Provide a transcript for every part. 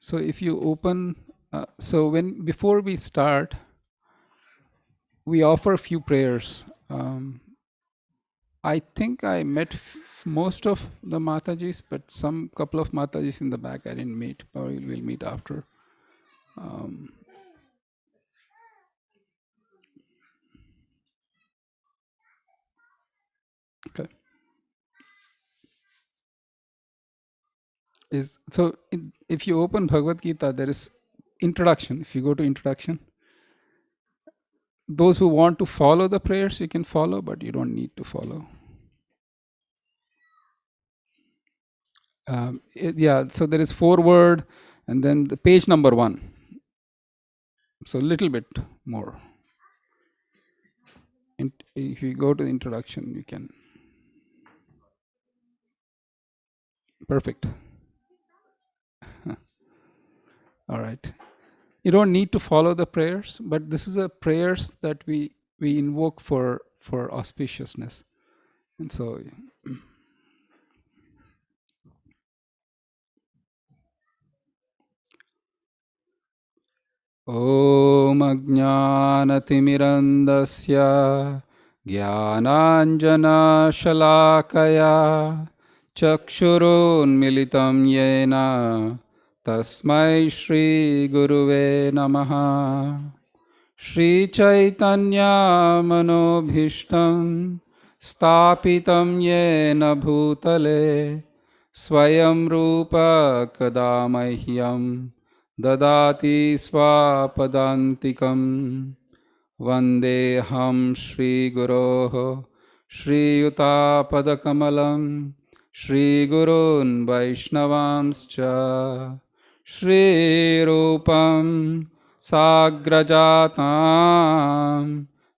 So if you open, before we start, we offer a few prayers. I think I met most of the Matajis, but some couple of Matajis in the back I didn't meet. Probably we'll meet after. Um, okay. If you open Bhagavad Gita, there is introduction. If you go to introduction, those who want to follow the prayers, you can follow, but you don't need to follow. So there is foreword, and then the page number 1. So a little bit more. If you go to the introduction, you can. Perfect. All right. You don't need to follow the prayers, but this is a prayers that we invoke for auspiciousness. And so Om Ajnanatimirandasya Jnananjana Shalakaya Chakshurunmilitam Yena Tasmai Shri Guruve Namaha Shri Chaitanya Manobhishtam Stapitam Yena Bhutale Swayam Rupa Kadamahyam Dadati Swapadantikam Vandeham Shri Guroho Shri Yuta Padakamalam Shri Gurun Vaishnavamscha Shri Rupam Sagrajatam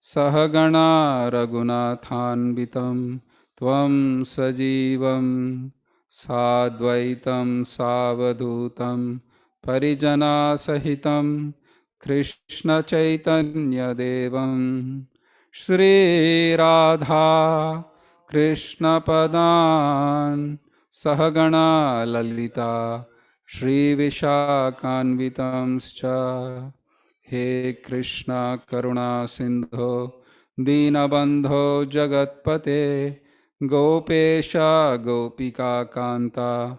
Sahagana Raghunathanvitam Tvam Sajivam Sadvaitam Savadhutam Parijana Sahitam Krishna Chaitanya Devam Shri Radha Krishna Padan Sahagana Lalita Shri Vishakanvitamscha He Krishna Karuna Sindho Dinabandho Jagatpate Gopesha Gopika Kanta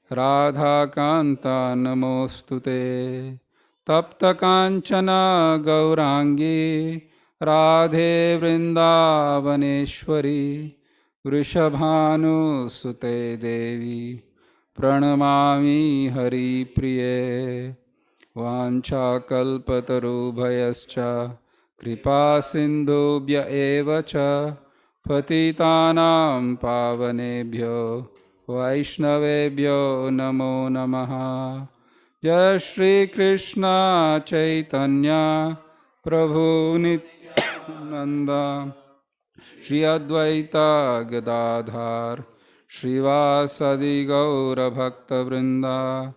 Radha Kanta Namostute Tapta Kanchana Gaurangi Radhe Vrindavaneshwari Vrishabhanu Sute Devi Pranamami Hari Priye Vancha Kalpatarubhayascha Kripa Sindhubhya Evacha Patitanam Pavanebhyo Vaishnavebhyo Namo Namaha Jai Shri Krishna Chaitanya Prabhu Nityananda Shri Advaita Gadadhar Srivas Gaura Bhakta Vrinda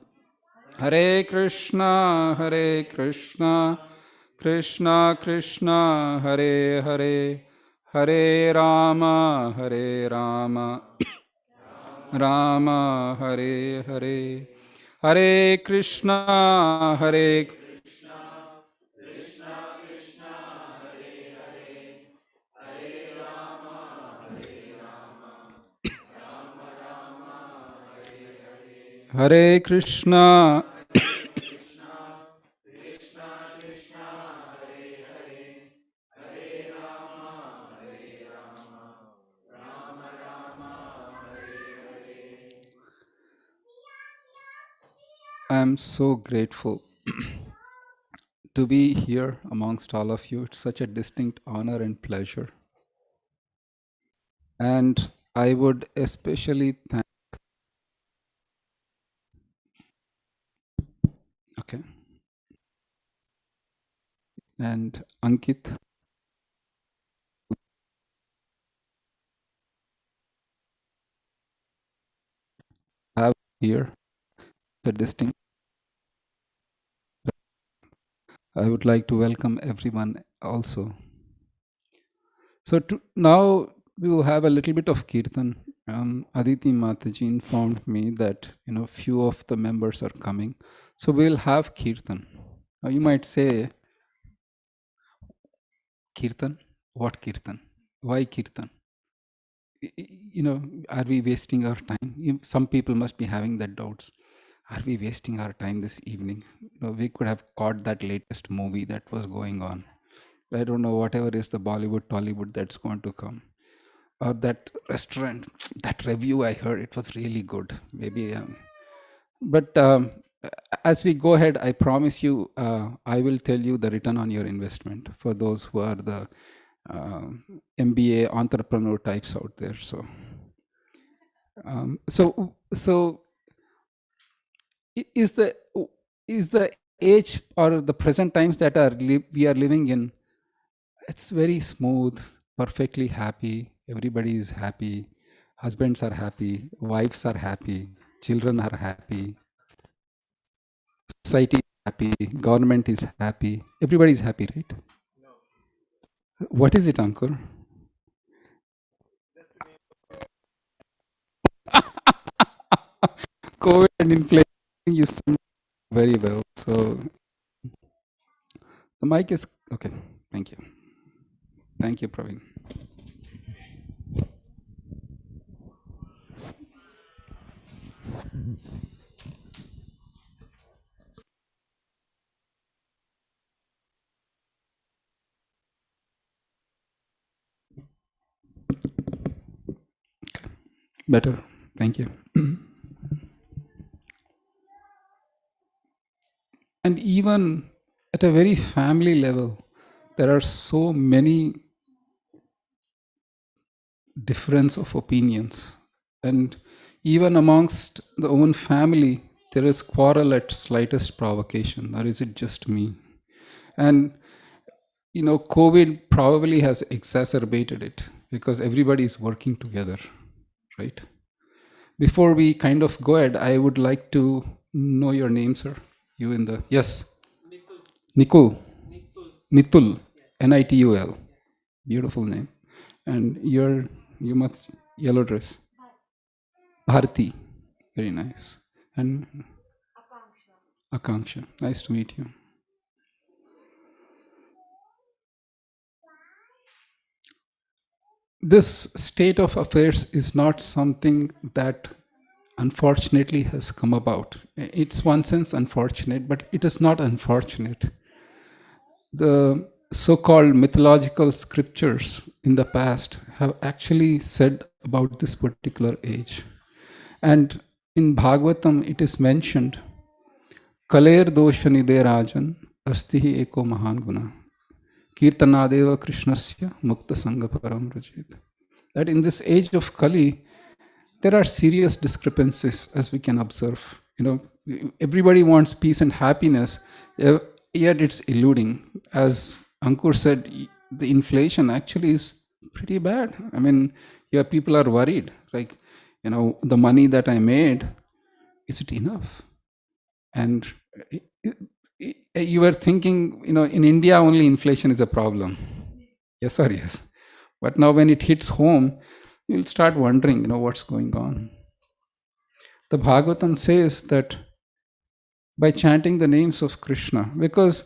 Hare Krishna Krishna Krishna Hare Hare Hare Rama Rama Hare Hare Hare Krishna Hare Krishna I am so grateful to be here amongst all of you. It's such a distinct honor and pleasure. And I would especially thank, okay, and Ankit have here the distinct. I would like to welcome everyone also. So now we will have a little bit of kirtan. Aditi Mataji informed me that few of the members are coming, so we'll have kirtan. You might say, kirtan? What kirtan? Why kirtan? Are we wasting our time? Some people must be having that doubts. Are we wasting our time this evening? We could have caught that latest movie that was going on. I don't know, whatever is the Bollywood, Tollywood that's going to come. Or that restaurant, that review I heard, it was really good. Maybe, but as we go ahead, I promise you, I will tell you the return on your investment for those who are the MBA entrepreneur types out there. So is the age or the present times that we are living in, it's very smooth, perfectly happy. Everybody is happy. Husbands are happy. Wives are happy. Children are happy. Society is happy. Government is happy. Everybody is happy, right? What is it, Ankur? COVID and inflation, you sum very well. So the mic is okay. Thank you. Thank you, Praveen. Better. Thank you. And even at a very family level, there are so many difference of opinions. And even amongst the own family, there is quarrel at slightest provocation. Or is it just me? And COVID probably has exacerbated it because everybody is working together, right? Before we kind of go ahead, I would like to know your name, sir. You in the, yes? Nikul. Nitul. Nitul. Beautiful name. And you must, yellow dress. Bharti. Very nice. And Akanksha. Nice to meet you. This state of affairs is not something that unfortunately has come about. It's one sense unfortunate, but it is not unfortunate. The so-called mythological scriptures in the past have actually said about this particular age. And in Bhagavatam, it is mentioned, Kaler doshanide rajan astihi eko mahan guna. Kirtanadeva Krishnasya Mukta Sangha Param Rajit. That in this age of Kali, there are serious discrepancies as we can observe. Everybody wants peace and happiness, yet it's eluding. As Ankur said, the inflation actually is pretty bad. I mean, people are worried. Like, the money that I made, is it enough? And you were thinking, in India only inflation is a problem. Yes or yes? But now when it hits home, you'll start wondering, what's going on. The Bhagavatam says that by chanting the names of Krishna, because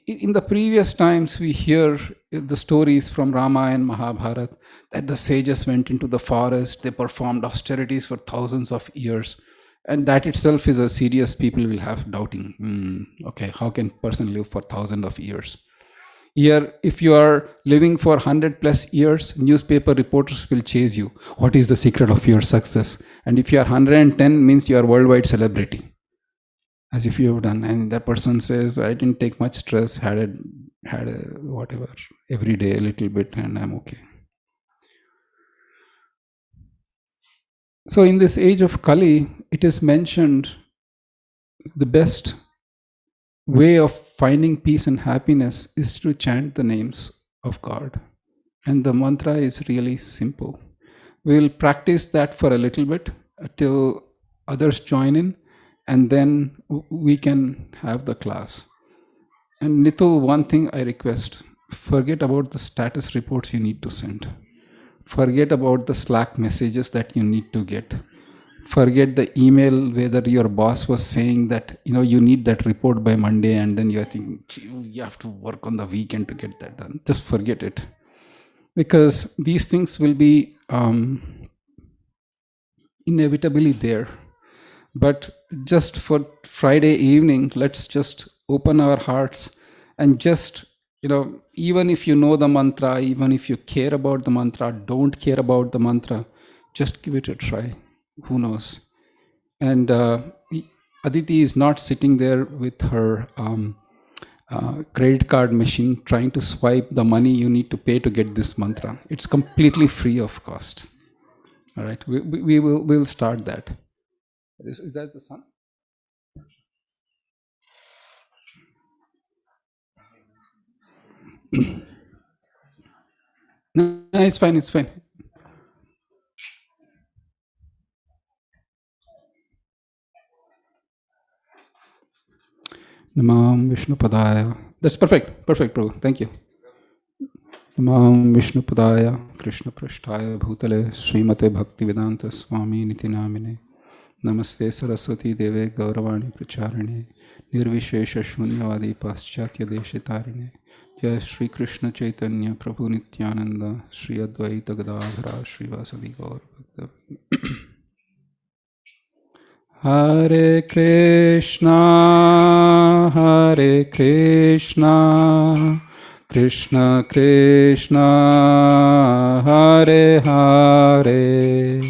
in the previous times we hear the stories from Rama and Mahabharata that the sages went into the forest, they performed austerities for thousands of years. And that itself is a serious, people will have doubting. Okay, how can a person live for thousands of years? Here, if you are living for 100 plus years, newspaper reporters will chase you. What is the secret of your success? And if you are 110, means you are worldwide celebrity. As if you have done. And that person says, I didn't take much stress, had a whatever, every day a little bit, and I'm okay. So in this age of Kali, it is mentioned the best way of finding peace and happiness is to chant the names of God. And the mantra is really simple. We'll practice that for a little bit till others join in, and then we can have the class. And Nitul, one thing I request, forget about the status reports you need to send. Forget about the Slack messages that you need to get. Forget the email whether your boss was saying that you need that report by Monday, and then you're thinking, you have to work on the weekend to get that done. Just forget it, because these things will be inevitably there. But just for Friday evening, let's just open our hearts and just, even if you know the mantra, even if you care about the mantra, don't care about the mantra, just give it a try. Who knows? And Aditi is not sitting there with her credit card machine trying to swipe the money you need to pay to get this mantra. It's completely free of cost. All right, we'll start that. Is that the sun? No, it's fine. It's fine. Namam Vishnu Padaya. That's perfect. Perfect, Prabhu. Thank you. Namam Vishnu Padaya, Krishna Prashtaya Bhutale, Srimate Bhakti Vedanta Swami Niti Namine. Namaste Saraswati Deve Gauravani Pracharine, Nirvishesha Shunyavadi Paschatya Deshitarine. Jai Shri Krishna Chaitanya Prabhu Nityananda, Shri Advaita Gadadhara, Srivas Gaur Bhakta. Hare Krishna, Hare Krishna, Krishna Krishna, Hare Hare,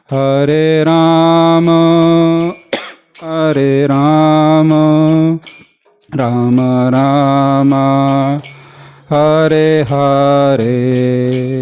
Hare Rama, Hare Rama, Rama Rama, Hare Hare.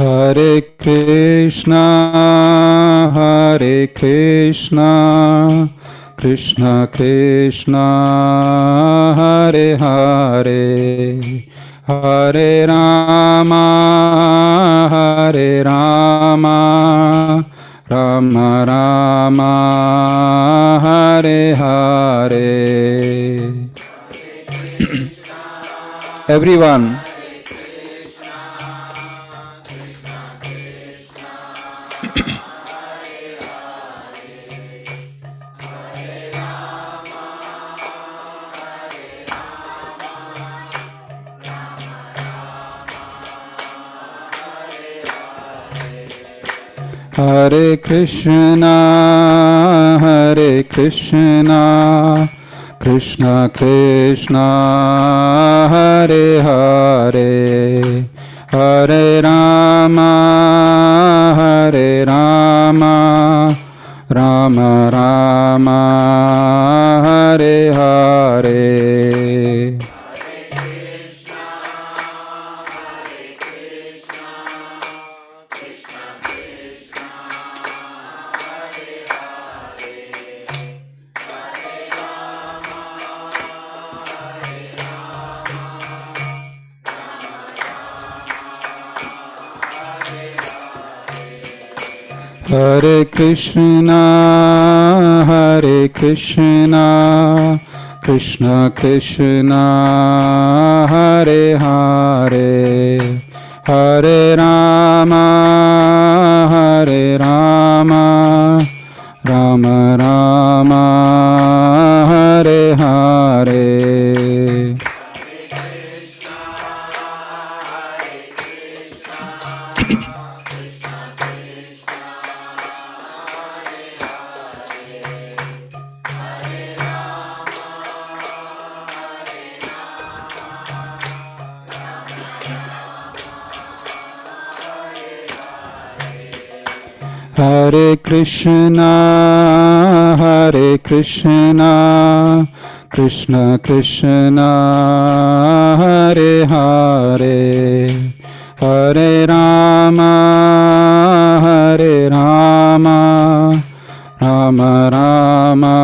Hare Krishna, Hare Krishna, Krishna Krishna, Hare Hare, Hare Rama, Hare Rama, Rama Rama, Hare Hare. Everyone. Hare Krishna, Hare Krishna, Krishna Krishna, Hare Hare, Hare Rama, Hare Rama, Rama Rama, Hare Hare. Hare Krishna, Hare Krishna, Krishna Krishna, Hare Hare, Hare Rama, Hare Rama, Rama Rama, Hare Hare. Hare Krishna, Hare Krishna, Krishna Krishna, Hare Hare, Hare Rama, Hare Rama, Rama Rama,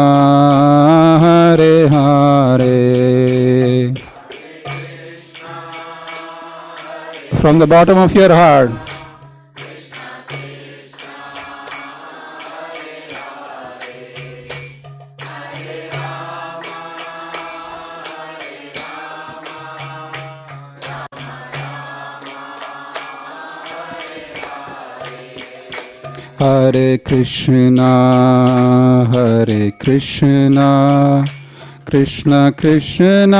Hare Hare. From the bottom of your heart. Hare Krishna, Hare Krishna, Krishna Krishna,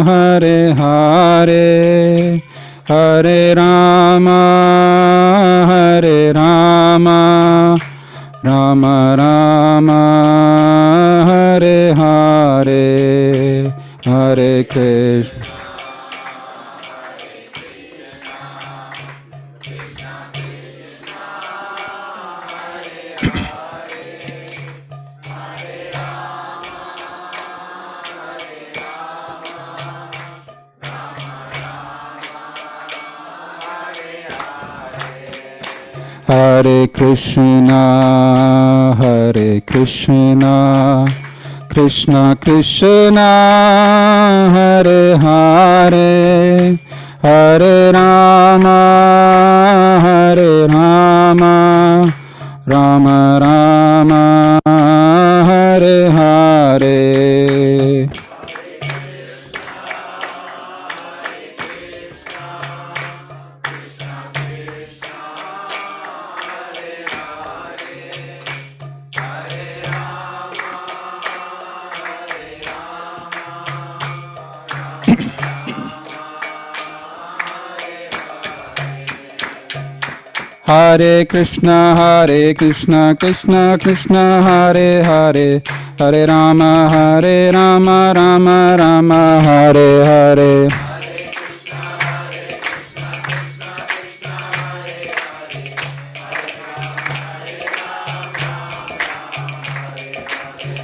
Hare Hare, Hare Rama, Hare Rama, Rama Rama, Hare Hare, Hare Krishna. Hare Krishna, Hare Krishna, Krishna Krishna, Hare Hare, Hare Rama, Hare Rama, Rama Rama, Hare Hare. Hare Krishna, Krishna Krishna, Hare Hare, Hare Rama, Rama Rama, Hare Hare.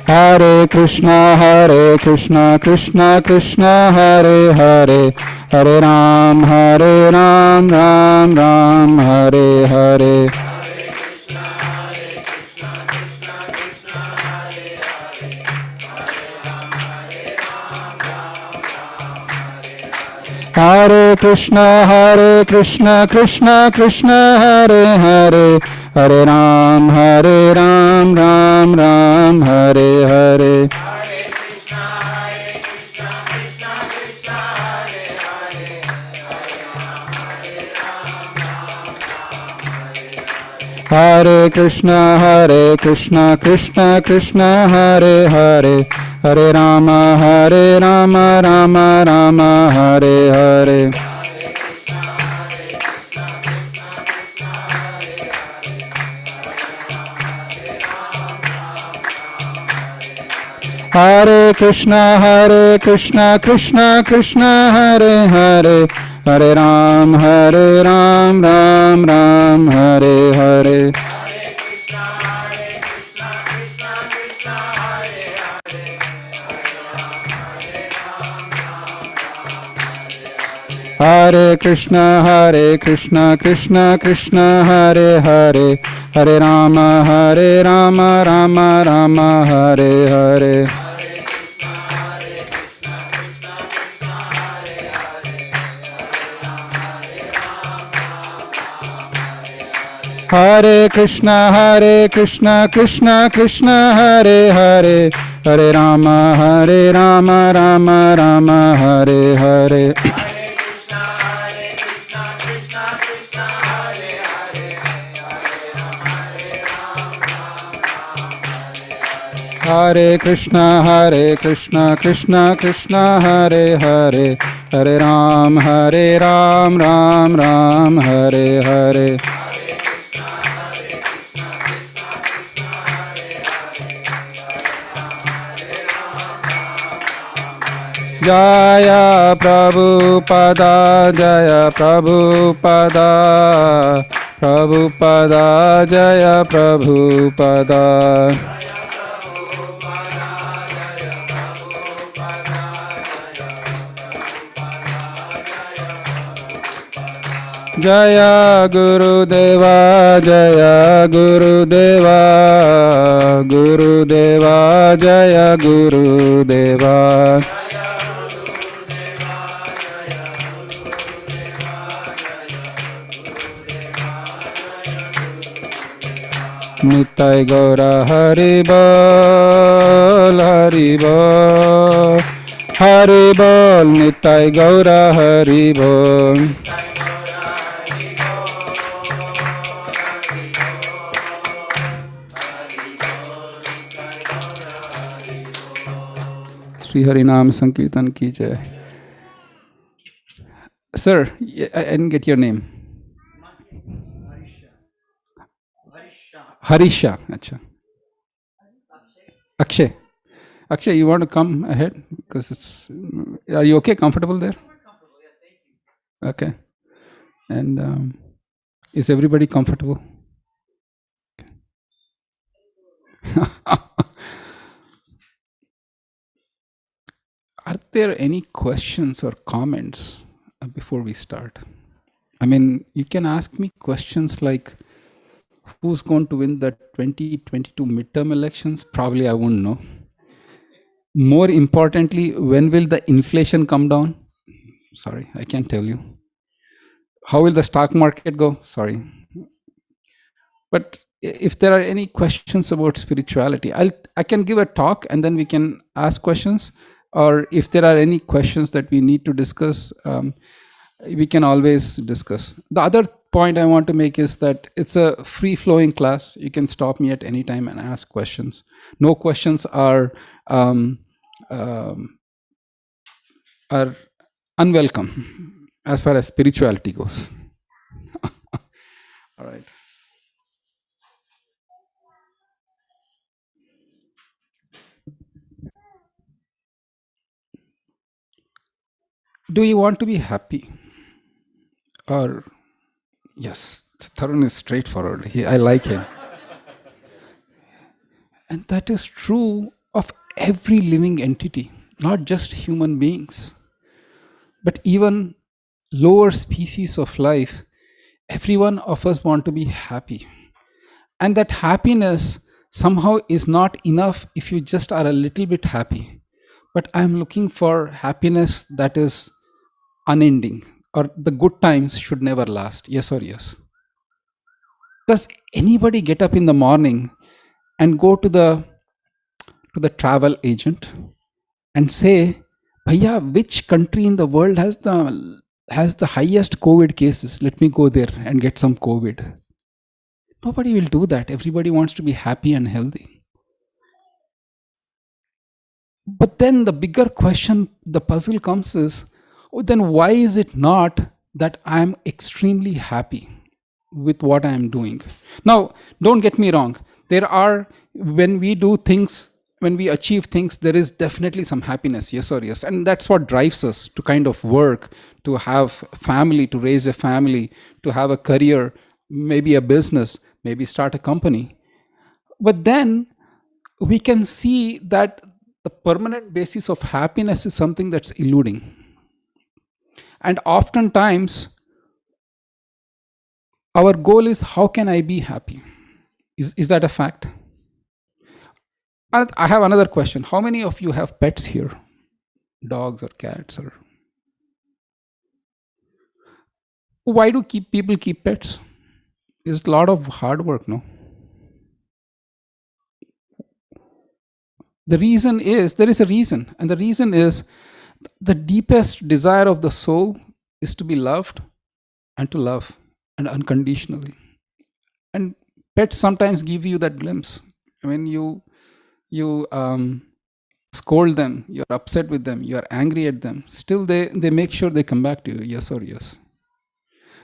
Hare Krishna, Krishna Krishna, Hare Hare, Hare Ram, Ram Ram, Hare Hare. Hare Krishna, Krishna Krishna, Hare Hare, Hare Ram, Ram Ram, Hare Hare. Hare Krishna, Krishna Krishna, Hare Hare, Hare Rama, Rama Rama, Hare Hare. Hare Krishna, Krishna Krishna, Hare Hare, Hare Ram, Ram Ram, Hare Hare. Hare Krishna, Krishna Krishna, Hare Hare, Hare Rama, Rama Rama, Hare Hare. Hare Krishna, Krishna Krishna, Hare Hare, Hare Rama, Rama Rama, Hare Hare. Hare Krishna, Krishna Krishna, Hare Hare, Hare Ram, Ram Ram, Hare Hare. Jaya Prabhupada, Jaya Prabhupada, Prabhupada, Jaya Prabhupada. Jaya Guru Deva, Jaya Guru Deva, Guru Deva, Jaya Guru Deva. Nitai Gaura Hari Bol, Hari Bol, Hari Bol, Nitai Gaura Hari Bol. Sri Harinam Sankirtan ki jai. Sir, I didn't get your name. Harisha. Acha. Akshay. Akshay, you want to come ahead? Because it's. Are you okay? Comfortable there? Okay. And is everybody comfortable? Are there any questions or comments before we start? I mean, you can ask me questions like who's going to win the 2022 midterm elections? Probably I won't know. More importantly, when will the inflation come down? Sorry, I can't tell you. How will the stock market go? Sorry. But if there are any questions about spirituality, I can give a talk and then we can ask questions. Or if there are any questions that we need to discuss, we can always discuss. The other point I want to make is that it's a free-flowing class. You can stop me at any time and ask questions. No questions are unwelcome as far as spirituality goes. All right. Do you want to be happy? Or, yes, Tarun is straightforward. I like him. And that is true of every living entity, not just human beings, but even lower species of life. Every one of us want to be happy. And that happiness somehow is not enough if you just are a little bit happy. But I'm looking for happiness that is unending, or the good times should never last. Yes or yes? Does anybody get up in the morning and go to the travel agent and say, Bhaiya, which country in the world has the highest COVID cases? Let me go there and get some COVID. Nobody will do that. Everybody wants to be happy and healthy. But then the bigger question, the puzzle comes is, then why is it not that I'm extremely happy with what I'm doing? Now, don't get me wrong. There are, when we do things, when we achieve things, there is definitely some happiness, yes or yes. And that's what drives us to kind of work, to have family, to raise a family, to have a career, maybe a business, maybe start a company. But then we can see that the permanent basis of happiness is something that's eluding. And oftentimes, our goal is, how can I be happy? Is that a fact? And I have another question. How many of you have pets here? Dogs or cats? Or why do people keep pets? It's a lot of hard work, no? The reason is, there is a reason. And the reason is, the deepest desire of the soul is to be loved and to love, and unconditionally. And pets sometimes give you that glimpse. When you scold them, you're upset with them, you're angry at them, still they make sure they come back to you, yes or yes.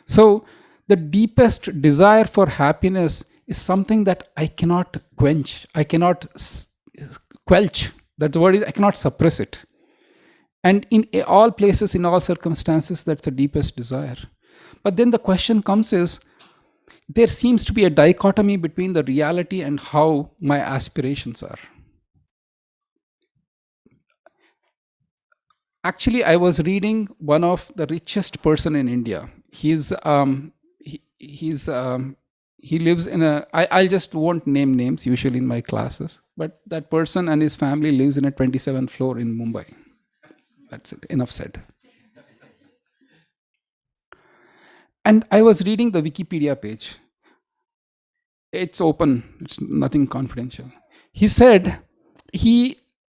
So the deepest desire for happiness is something that I cannot quench, I cannot quelch. That's the word is, I cannot suppress it. And in all places, in all circumstances, that's the deepest desire. But then the question comes is, there seems to be a dichotomy between the reality and how my aspirations are. Actually, I was reading one of the richest person in India. he's he lives in a, I'll just won't name names usually in my classes, but that person and his family lives in a 27th floor in Mumbai. That's it, enough said. And I was reading the Wikipedia page. It's open, it's nothing confidential. He said he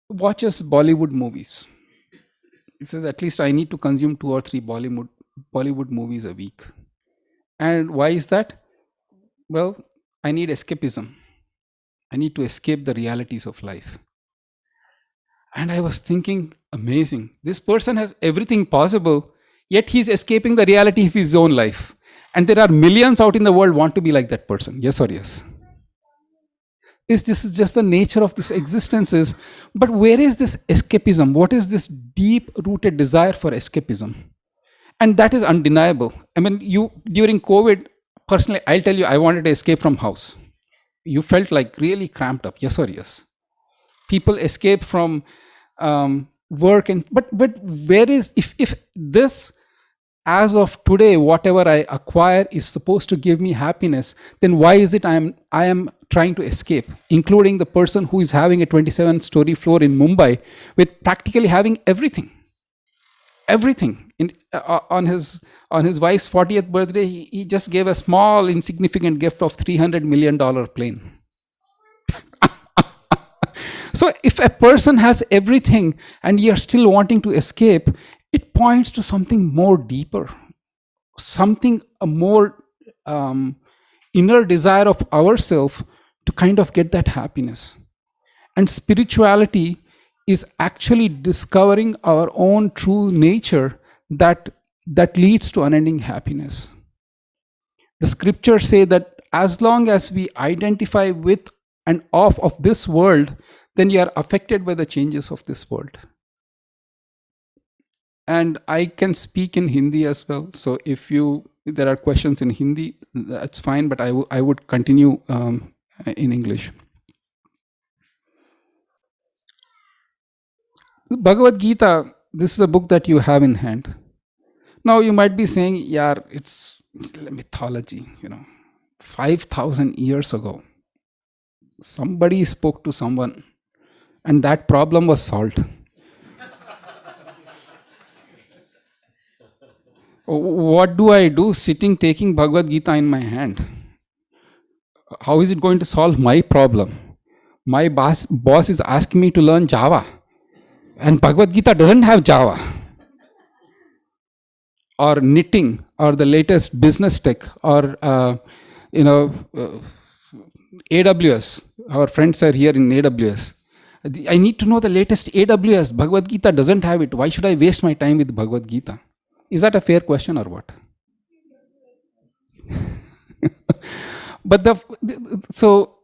watches Bollywood movies. He says, at least I need to consume 2 or 3 Bollywood movies a week. And why is that? Well, I need escapism. I need to escape the realities of life. And I was thinking, amazing. This person has everything possible, yet he's escaping the reality of his own life. And there are millions out in the world want to be like that person. Yes or yes? This is just the nature of this existence is, but where is this escapism? What is this deep rooted desire for escapism? And that is undeniable. I mean, you during COVID, personally, I'll tell you, I wanted to escape from house. You felt like really cramped up. Yes or yes? People escape from work, and but where is, if this, as of today, whatever I acquire is supposed to give me happiness, then why is it I am trying to escape, including the person who is having a 27-story floor in Mumbai with practically having everything in, on his wife's 40th birthday, he just gave a small insignificant gift of $300 million plane. So if a person has everything and you're still wanting to escape, it points to something more deeper, something a more inner desire of ourselves to kind of get that happiness. And spirituality is actually discovering our own true nature that leads to unending happiness. The scriptures say that as long as we identify with and of this world, then you are affected by the changes of this world. And I can speak in Hindi as well. So if there are questions in Hindi, that's fine, but I would continue in English. Bhagavad Gita, this is a book that you have in hand. Now you might be saying, yeah, it's mythology, 5,000 years ago. Somebody spoke to someone and that problem was solved. What do I do sitting taking Bhagavad Gita in my hand? How is it going to solve my problem? My boss is asking me to learn Java, and Bhagavad Gita doesn't have Java. Or knitting, or the latest business tech, or AWS. Our friends are here in AWS. I need to know the latest AWS. Bhagavad Gita doesn't have it. Why should I waste my time with Bhagavad Gita? Is that a fair question or what? But so,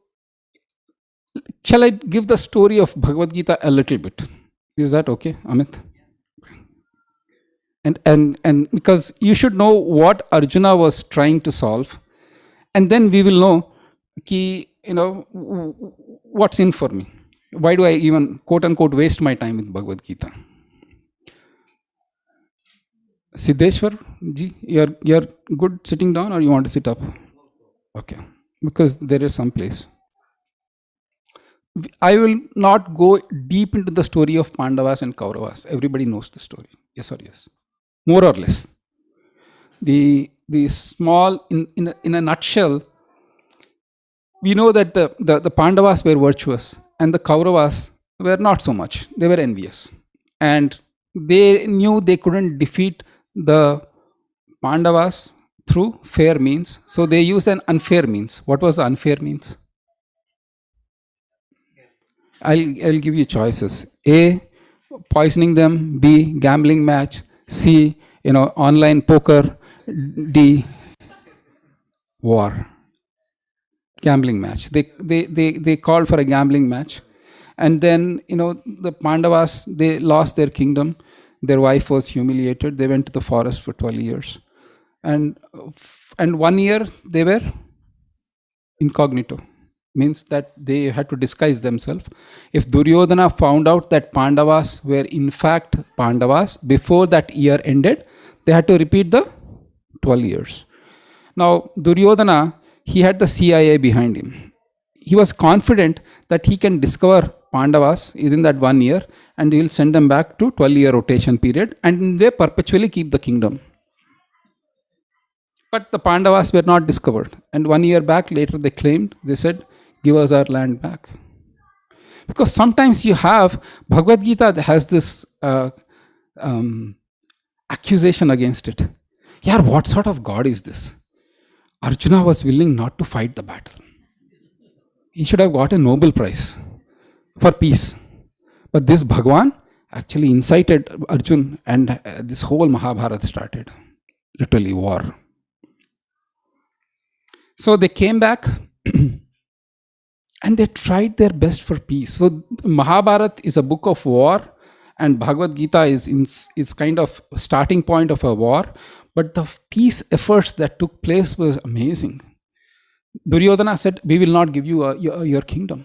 shall I give the story of Bhagavad Gita a little bit? Is that okay, Amit? And because you should know what Arjuna was trying to solve, and then we will know what's in for me. Why do I even quote unquote waste my time with Bhagavad Gita? Siddheshwar ji, you're good sitting down, or you want to sit up? Okay, because there is some place. I will not go deep into the story of Pandavas and Kauravas. Everybody knows the story. Yes or yes? More or less. The small, in a nutshell, we know that the Pandavas were virtuous and the Kauravas were not so much. They were envious. And they knew they couldn't defeat the Pandavas through fair means. So they used an unfair means. What was the unfair means? I'll give you choices. A, poisoning them. B, gambling match. C, online poker. D, war. Gambling match. They called for a gambling match. And then, the Pandavas, they lost their kingdom. Their wife was humiliated. They went to the forest for 12 years. And 1 year they were incognito. Means that they had to disguise themselves. If Duryodhana found out that Pandavas were in fact Pandavas before that year ended, they had to repeat the 12 years. Now, Duryodhana, he had the CIA behind him. He was confident that he can discover Pandavas within that 1 year and he will send them back to 12-year rotation period and they perpetually keep the kingdom. But the Pandavas were not discovered. And 1 year back, later they claimed, they said, give us our land back. Because sometimes you have, Bhagavad Gita has this accusation against it. Yeah, what sort of God is this? Arjuna was willing not to fight the battle. He should have got a Nobel Prize for peace. But this Bhagwan actually incited Arjun and this whole Mahabharata started. Literally war. So they came back and they tried their best for peace. So Mahabharata is a book of war and Bhagavad Gita is kind of starting point of a war. But the peace efforts that took place was amazing. Duryodhana said, we will not give you your kingdom.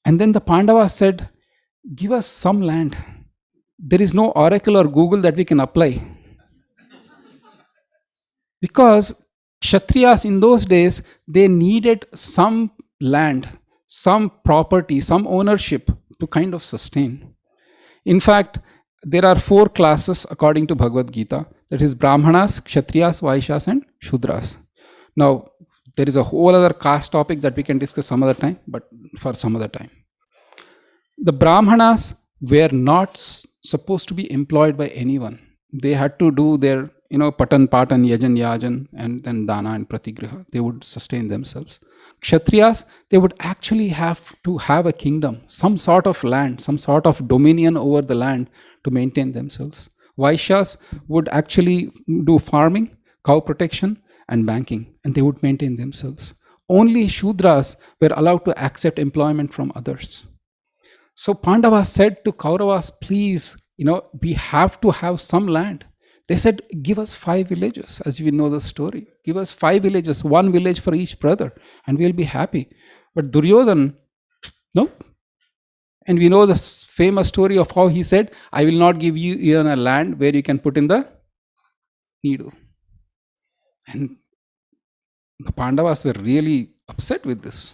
And then the Pandavas said, give us some land. There is no Oracle or Google that we can apply. Because Kshatriyas in those days, they needed some land, some property, some ownership to kind of sustain. In fact, there are 4 classes according to Bhagavad Gita. That is Brahmanas, Kshatriyas, Vaishyas and Shudras. Now, there is a whole other caste topic that we can discuss some other time, but for some other time. The Brahmanas were not supposed to be employed by anyone. They had to do their, patan, patan, yajan, yajan, and then dana and pratigriha. They would sustain themselves. Kshatriyas, they would actually have to have a kingdom, some sort of land, some sort of dominion over the land to maintain themselves. Vaishyas would actually do farming, cow protection, and banking, and they would maintain themselves. Only Shudras were allowed to accept employment from others. So Pandavas said to Kauravas, please, we have to have some land. They said, give us 5 villages, as we know the story. Give us 5 villages, 1 village for each brother, and we'll be happy. But Duryodhan, no. And we know the famous story of how he said, I will not give you even a land where you can put in the needle. And the Pandavas were really upset with this.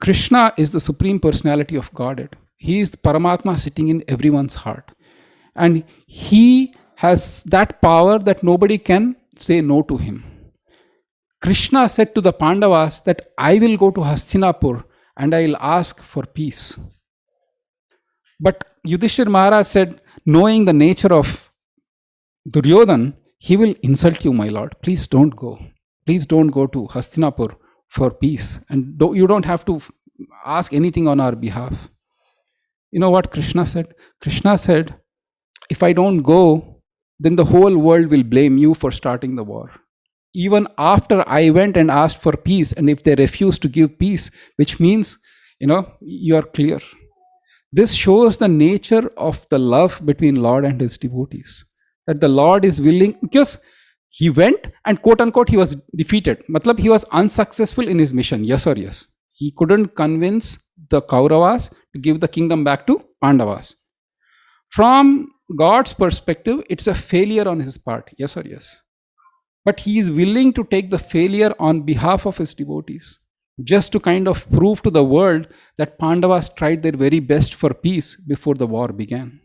Krishna is the Supreme Personality of Godhead. He is the Paramatma sitting in everyone's heart. And he has that power that nobody can say no to him. Krishna said to the Pandavas that I will go to Hastinapur and I will ask for peace. But Yudhishthira Maharaj said, knowing the nature of Duryodhan, he will insult you, my lord. Please don't go. Please don't go to Hastinapur for peace. And you don't have to ask anything on our behalf. You know what Krishna said? Krishna said, if I don't go, then the whole world will blame you for starting the war. Even after I went and asked for peace, and if they refuse to give peace, which means, you are clear. This shows the nature of the love between Lord and his devotees. That the Lord is willing, because he went and quote unquote he was defeated. Matlab, he was unsuccessful in his mission, yes or yes. He couldn't convince the Kauravas to give the kingdom back to Pandavas. From God's perspective, it's a failure on his part, yes or yes. But he is willing to take the failure on behalf of his devotees, just to kind of prove to the world that Pandavas tried their very best for peace before the war began.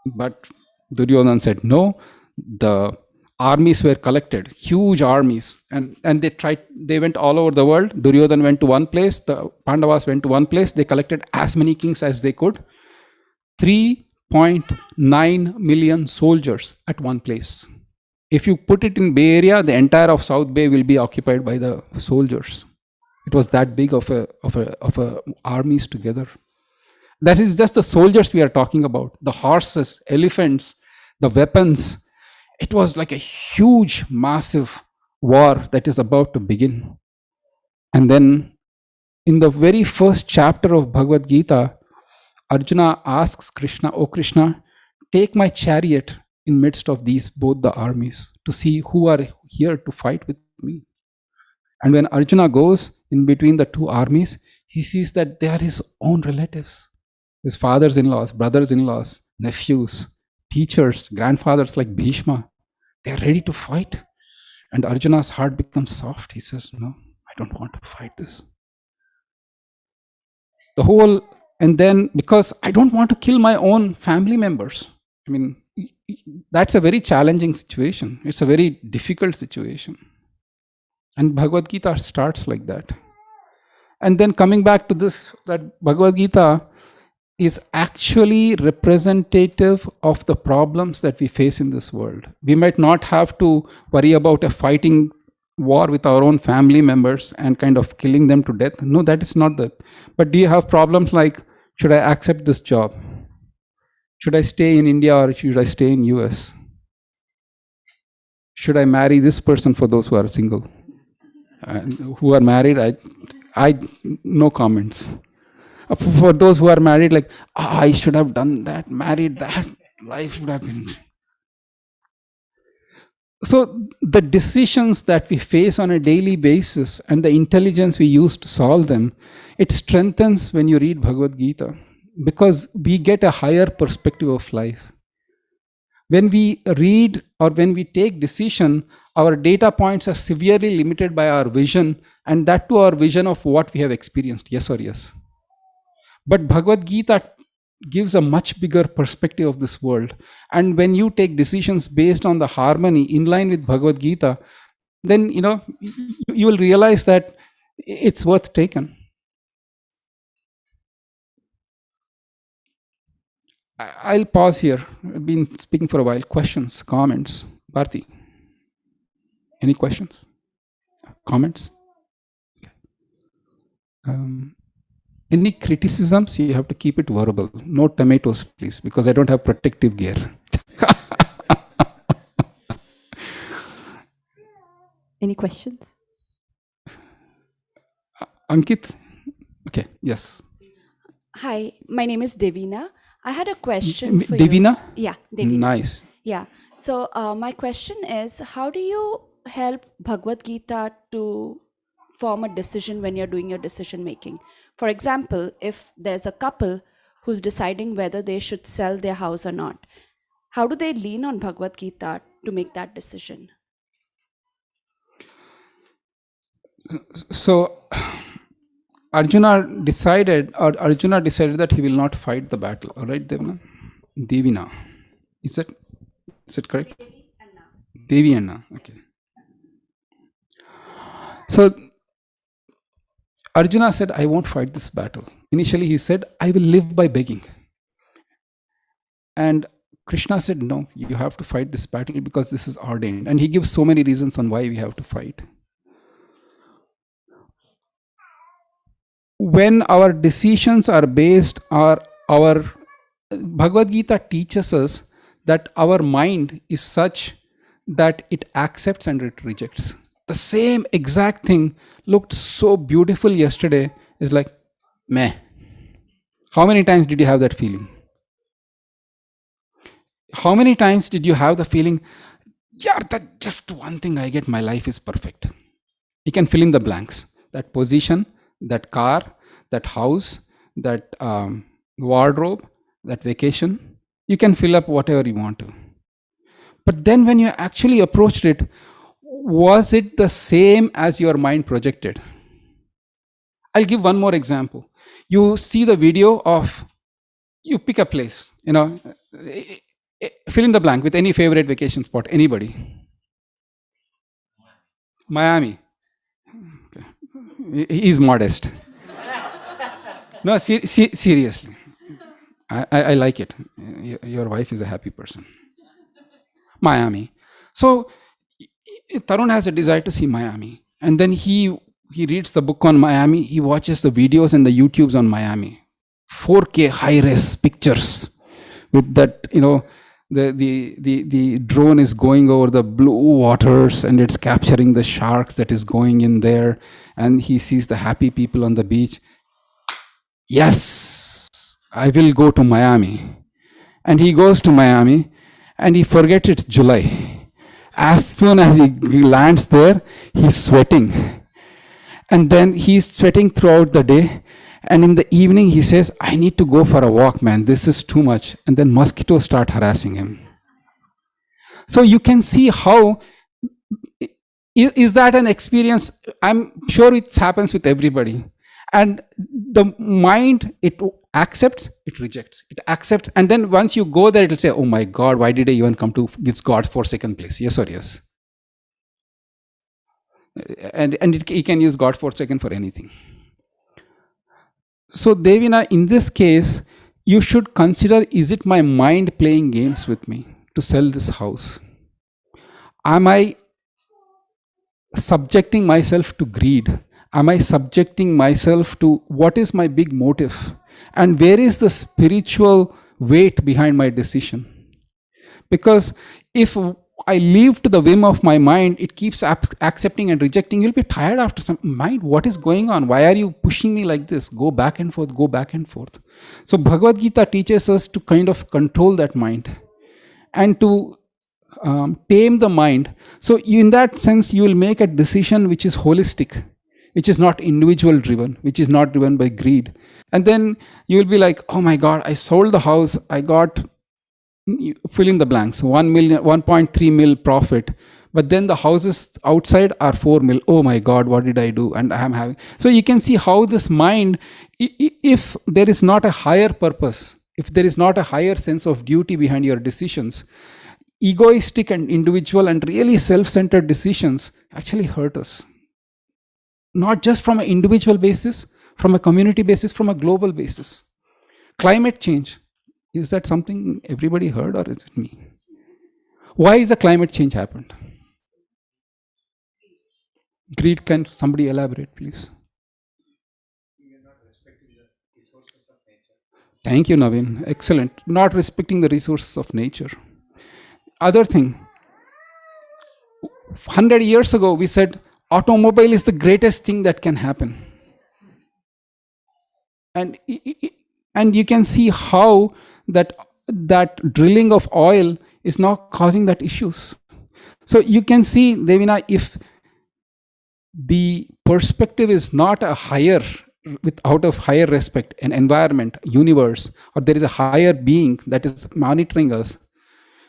But Duryodhana said no. The armies were collected, huge armies, and they went all over the world. Duryodhana went to one place, the Pandavas went to one place, they collected as many kings as they could. 3.9 million soldiers at one place. If you put it in Bay Area, the entire of South Bay will be occupied by the soldiers. It was that big of a armies together. That is just the soldiers we are talking about. The horses, elephants, the weapons. It was like a huge, massive war that is about to begin. And then in the very first chapter of Bhagavad Gita, Arjuna asks Krishna, "Oh Krishna, take my chariot in midst of these both the armies to see who are here to fight with me." And when Arjuna goes in between the two armies, he sees that they are his own relatives, his fathers-in-laws, brothers-in-laws, nephews, teachers, grandfathers like Bhishma, they're ready to fight. And Arjuna's heart becomes soft. He says, no, I don't want to fight this. And then because I don't want to kill my own family members. I mean, that's a very challenging situation. It's a very difficult situation. And Bhagavad Gita starts like that. And then coming back to this, that Bhagavad Gita is actually representative of the problems that we face in this world. We might not have to worry about a fighting war with our own family members and kind of killing them to death. No, that is not that. But do you have problems like, should I accept this job? Should I stay in India or should I stay in US? Should I marry this person for those who are single? Who are married, I no comments. For those who are married, like, I should have done that, married that, life would have been. So the decisions that we face on a daily basis and the intelligence we use to solve them, it strengthens when you read Bhagavad Gita, because we get a higher perspective of life. When we read or when we take decision, our data points are severely limited by our vision, and that to our vision of what we have experienced, yes or yes. But Bhagavad Gita gives a much bigger perspective of this world. And when you take decisions based on the harmony in line with Bhagavad Gita, then you will realize that it's worth taken. I'll pause here. I've been speaking for a while. Questions, comments? Bharti, any questions? Comments? Any criticisms? You have to keep it verbal. No tomatoes, please, because I don't have protective gear. Any questions? Ankit? Okay, yes. Hi, my name is Devina. I had a question for Devina? you. Yeah, Devina. Nice. Yeah. So my question is, how do you help Bhagavad Gita to form a decision when you're doing your decision making? For example, if there's a couple who's deciding whether they should sell their house or not, how do they lean on Bhagavad Gita to make that decision? So Arjuna decided that he will not fight the battle. All right, Devina. Is it correct? Devi Anna. Okay. So Arjuna said, I won't fight this battle. Initially he said, I will live by begging. And Krishna said, no, you have to fight this battle because this is ordained. And he gives so many reasons on why we have to fight. When our decisions are based on our Bhagavad Gita teaches us that our mind is such that it accepts and it rejects. The same exact thing looked so beautiful yesterday is like, meh. How many times did you have that feeling? How many times did you have the feeling, yeah, that just one thing I get, my life is perfect. You can fill in the blanks. That position, that car, that house, that wardrobe, that vacation. You can fill up whatever you want to. But then when you actually approached it, was it the same as your mind projected? I'll give one more example. You see the video of, you pick a place, fill in the blank with any favorite vacation spot, anybody. Miami. Okay. He is modest. No, seriously. I like it. Your wife is a happy person. Miami. So Tarun has a desire to see Miami. And then he reads the book on Miami. He watches the videos and the YouTubes on Miami. 4K high-res pictures with that, the drone is going over the blue waters and it's capturing the sharks that is going in there. And he sees the happy people on the beach. Yes, I will go to Miami. And he goes to Miami and he forgets it's July. As soon as he lands there, he's sweating. And then he's sweating throughout the day. And in the evening, he says, I need to go for a walk, man. This is too much. And then mosquitoes start harassing him. So you can see how, is that an experience? I'm sure it happens with everybody. And the mind, it accepts, it rejects, it accepts, and then once you go there, it'll say, oh my God, why did I even come to this God forsaken place? Yes or yes? And you can use God forsaken for anything. So Devina, in this case, you should consider, is it my mind playing games with me to sell this house? Am I subjecting myself to greed? Am I subjecting myself to, what is my big motive? And where is the spiritual weight behind my decision? Because if I leave to the whim of my mind, it keeps accepting and rejecting. You'll be tired after some mind. What is going on? Why are you pushing me like this? Go back and forth, go back and forth. So Bhagavad Gita teaches us to kind of control that mind and to tame the mind. So in that sense, you will make a decision which is holistic, which is not individual driven, which is not driven by greed. And then you will be like, oh my God, I sold the house, I got, fill in the blanks, 1.3 mil profit, but then the houses outside are 4 mil. Oh my God, what did I do? And I am having. So you can see how this mind, if there is not a higher purpose, if there is not a higher sense of duty behind your decisions, egoistic and individual and really self-centered decisions actually hurt us. Not just from an individual basis, from a community basis, from a global basis. Climate change. Is that something everybody heard, or is it me? Why is the climate change happened? Greed. Can somebody elaborate, please? Thank you, Naveen. Excellent. Not respecting the resources of nature. Other thing, 100 years ago, we said automobile is the greatest thing that can happen. And you can see how that drilling of oil is now causing that issues. So you can see, Devina, if the perspective is not a higher, out of higher respect, an environment, universe, or there is a higher being that is monitoring us,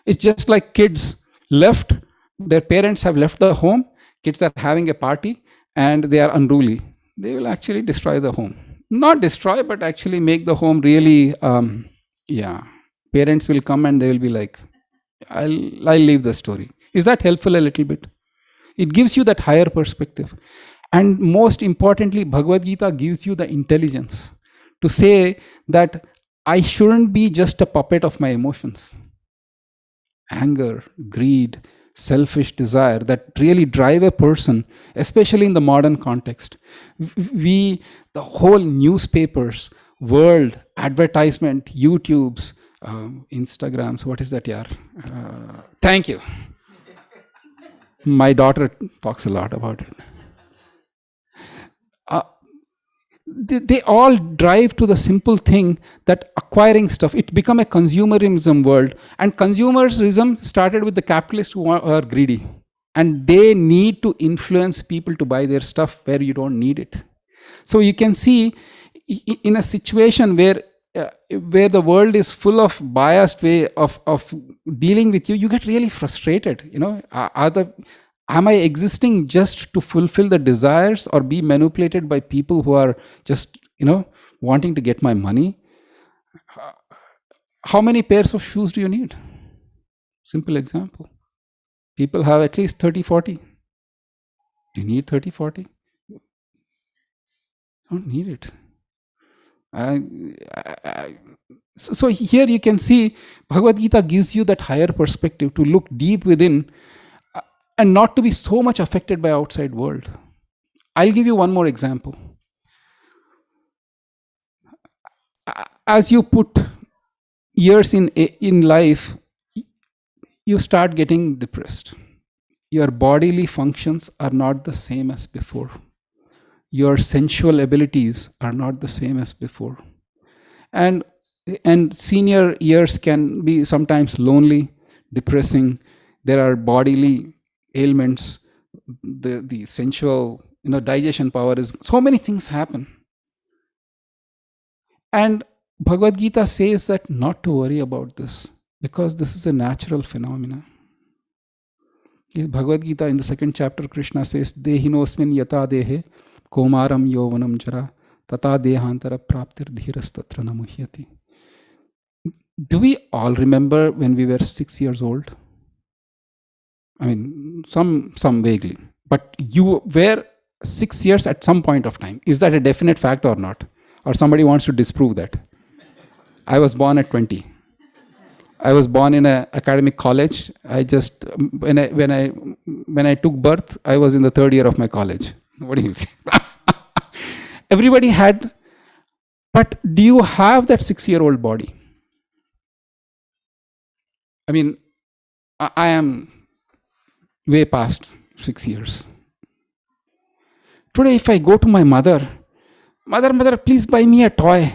it's just like kids left, their parents have left the home, kids are having a party, and they are unruly. They will actually destroy the home. Not destroy, but actually make the home really, parents will come and they will be like, I'll leave the story. Is that helpful a little bit? It gives you that higher perspective. And most importantly, Bhagavad Gita gives you the intelligence to say that I shouldn't be just a puppet of my emotions. Anger, greed, selfish desire that really drive a person, especially in the modern context. The whole newspapers, world, advertisement, YouTubes, Instagrams, what is that, yaar? Thank you. My daughter talks a lot about it. They all drive to the simple thing that acquiring stuff, it become a consumerism world. And consumerism started with the capitalists who are greedy. And they need to influence people to buy their stuff where you don't need it. So you can see in a situation where the world is full of biased way of dealing with you, you get really frustrated. Am I existing just to fulfill the desires or be manipulated by people who are just, wanting to get my money? How many pairs of shoes do you need? Simple example. People have at least 30, 40. Do you need 30, 40? Don't need it. So here you can see Bhagavad Gita gives you that higher perspective to look deep within and not to be so much affected by outside world. I'll give you one more example. As you put years in life, you start getting depressed. Your bodily functions are not the same as before. Your sensual abilities are not the same as before. And senior years can be sometimes lonely, depressing. There are bodily ailments, the sensual, digestion power is, so many things happen. And Bhagavad Gita says that not to worry about this, because this is a natural phenomenon. In Bhagavad Gita, in the second chapter, Krishna says, Dehinosmin yata dehe komaram yovanam jara tata dehantara praptir dhiras tatra namuhyati. Do we all remember when we were 6 years old? I mean, some vaguely. But you were 6 years at some point of time. Is that a definite fact or not? Or somebody wants to disprove that? I was born at 20. I was born in an academic college. I just when I took birth, I was in the third year of my college. What do you say? Everybody had, but do you have that 6-year-old body? I mean, I am way past 6 years. Today, if I go to my mother, mother, please buy me a toy.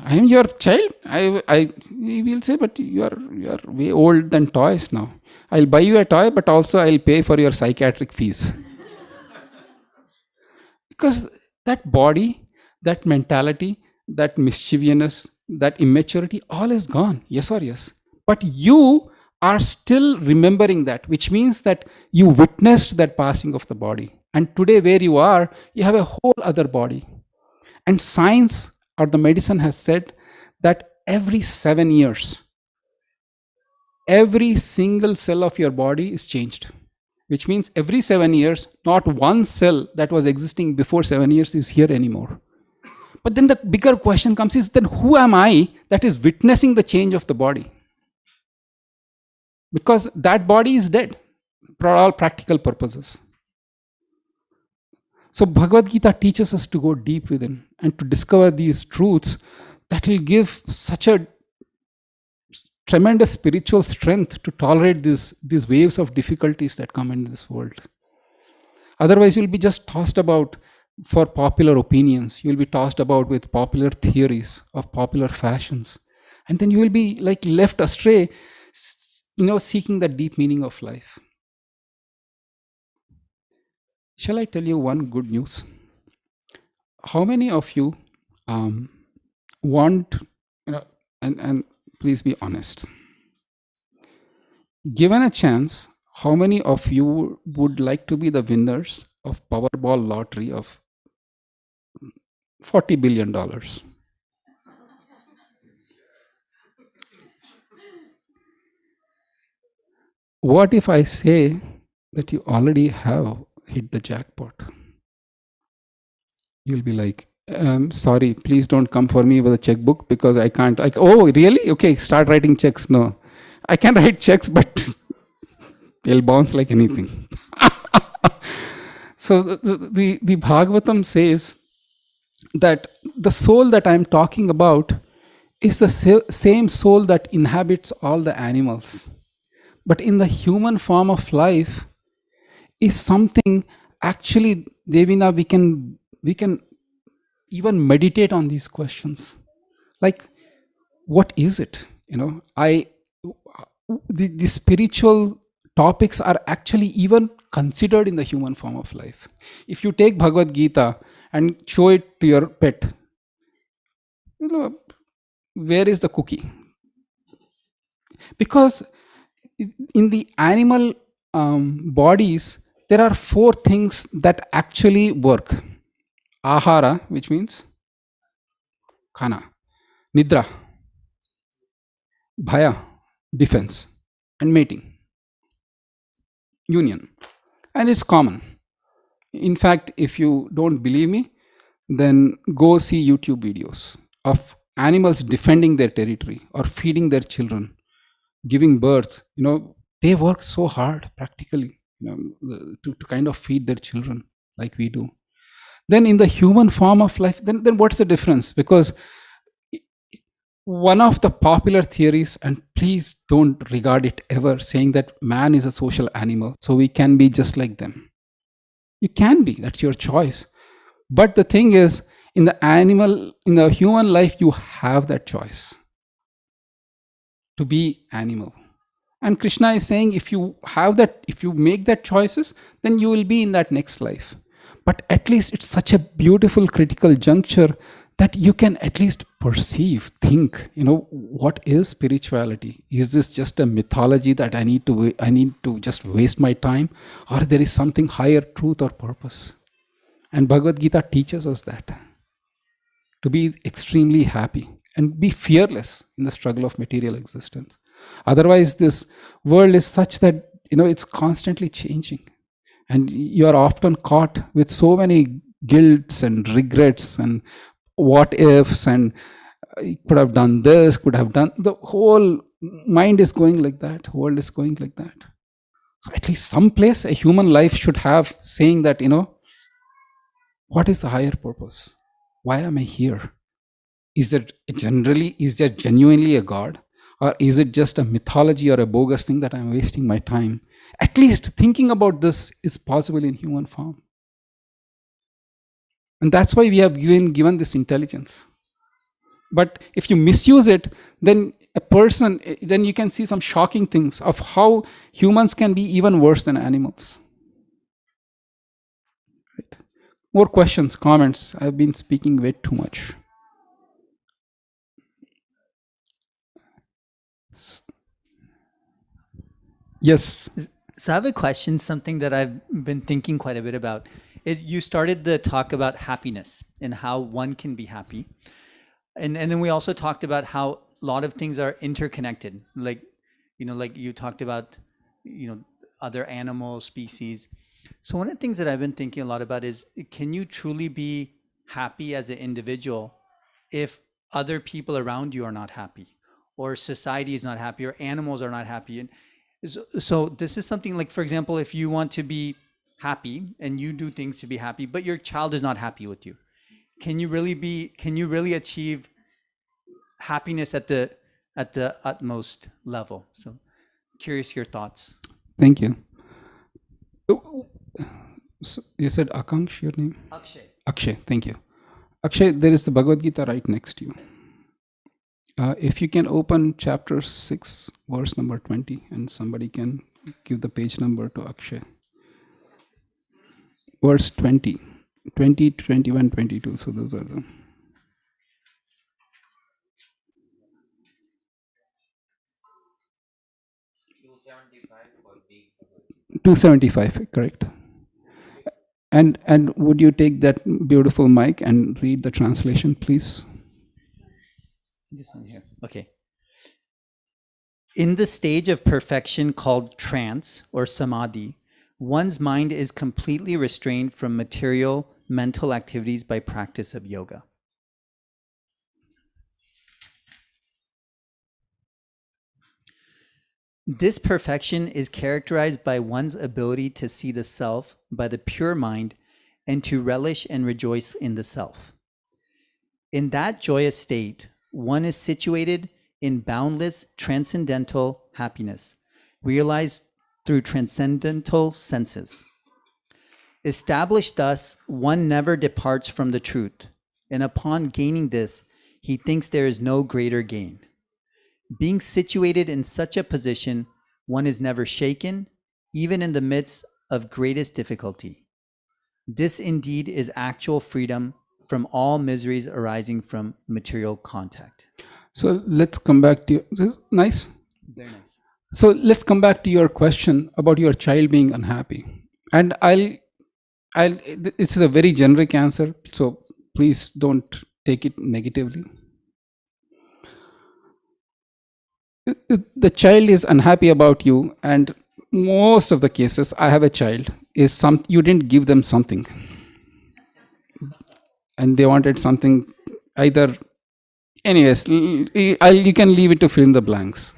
I am your child. I will say, but you are way old than toys now. I'll buy you a toy, but also I'll pay for your psychiatric fees. Because that body, that mentality, that mischievousness, that immaturity, all is gone. Yes or yes? But you are still remembering that, which means that you witnessed that passing of the body. And today, where you are, you have a whole other body. And science or the medicine has said that every 7 years, every single cell of your body is changed. Which means every 7 years, not one cell that was existing before 7 years is here anymore. But then the bigger question comes is then who am I that is witnessing the change of the body? Because that body is dead for all practical purposes. So Bhagavad Gita teaches us to go deep within and to discover these truths that will give such a tremendous spiritual strength to tolerate these waves of difficulties that come in this world. Otherwise, you'll be just tossed about for popular opinions. You'll be tossed about with popular theories of popular fashions. And then you will be like left astray, seeking the deep meaning of life. Shall I tell you one good news? How many of you want, and please be honest, given a chance, how many of you would like to be the winners of Powerball lottery of $40 billion? What if I say that you already have hit the jackpot? You'll be like, sorry, please don't come for me with a checkbook because I can't. Oh, really? Okay, start writing checks. No, I can write checks, but they'll bounce like anything. So the Bhagavatam says that the soul that I'm talking about is the same soul that inhabits all the animals. But in the human form of life is something actually, Devina, we can even meditate on these questions. Like, what is it? The spiritual topics are actually even considered in the human form of life. If you take Bhagavad Gita and show it to your pet, where is the cookie? Because in the animal bodies, there are 4 things that actually work. Ahara, which means khana, nidra, bhaya, defense, and mating, union. And it's common. In fact, if you don't believe me, then go see YouTube videos of animals defending their territory or feeding their children, giving birth. They work so hard practically to kind of feed their children like we do. Then in the human form of life, then what's the difference? Because one of the popular theories, and please don't regard it ever, saying that man is a social animal, so we can be just like them. You can be, that's your choice. But the thing is, in the human life, you have that choice to be animal. And Krishna is saying, if you make that choices, then you will be in that next life. But at least it's such a beautiful critical juncture that you can at least perceive, think, what is spirituality? Is this just a mythology that I need to just waste my time, or there is something higher truth or purpose? And Bhagavad Gita teaches us that to be extremely happy and be fearless in the struggle of material existence. Otherwise, this world is such that it's constantly changing, and you are often caught with so many guilts and regrets and what ifs, and could have done this, could have done. The whole mind is going like that, world is going like that. So at least some place a human life should have, saying that, what is the higher purpose? Why am I here? Is there genuinely a God? Or is it just a mythology or a bogus thing that I'm wasting my time? At least thinking about this is possible in human form. And that's why we have given this intelligence. But if you misuse it, then you can see some shocking things of how humans can be even worse than animals. Right. More questions, comments? I've been speaking way too much. Yes. So I have a question, something that I've been thinking quite a bit about. You started the talk about happiness and how one can be happy. And then we also talked about how a lot of things are interconnected. Like you talked about, other animal species. So one of the things that I've been thinking a lot about is, can you truly be happy as an individual if other people around you are not happy, or society is not happy, or animals are not happy? And so this is something like, for example, if you want to be happy and you do things to be happy, but your child is not happy with you, can you really achieve happiness at the utmost level? So curious your thoughts. Thank you. So you said Akanksh, your name? Akshay, thank you. Akshay, there is the Bhagavad Gita right next to you. If you can open chapter 6, verse number 20, and somebody can give the page number to Akshay. Verse 20, 21, 22. So those are the... 275, correct. And would you take that beautiful mic and read the translation, please? This one here. Okay. In the stage of perfection called trance or samadhi, one's mind is completely restrained from material mental activities by practice of yoga. This perfection is characterized by one's ability to see the self by the pure mind and to relish and rejoice in the self. In that joyous state, one is situated in boundless transcendental happiness, realized through transcendental senses. Established thus, one never departs from the truth, and upon gaining this, he thinks there is no greater gain. Being situated in such a position, one is never shaken, even in the midst of greatest difficulty. This indeed is actual freedom from all miseries arising from material contact. So let's come back to this is nice. Very nice. So let's come back to your question about your child being unhappy. And this is a very generic answer, so please don't take it negatively. The child is unhappy about you, and most of the cases, I have a child, is you didn't give them something, and they wanted something either. Anyways, you can leave it to fill in the blanks.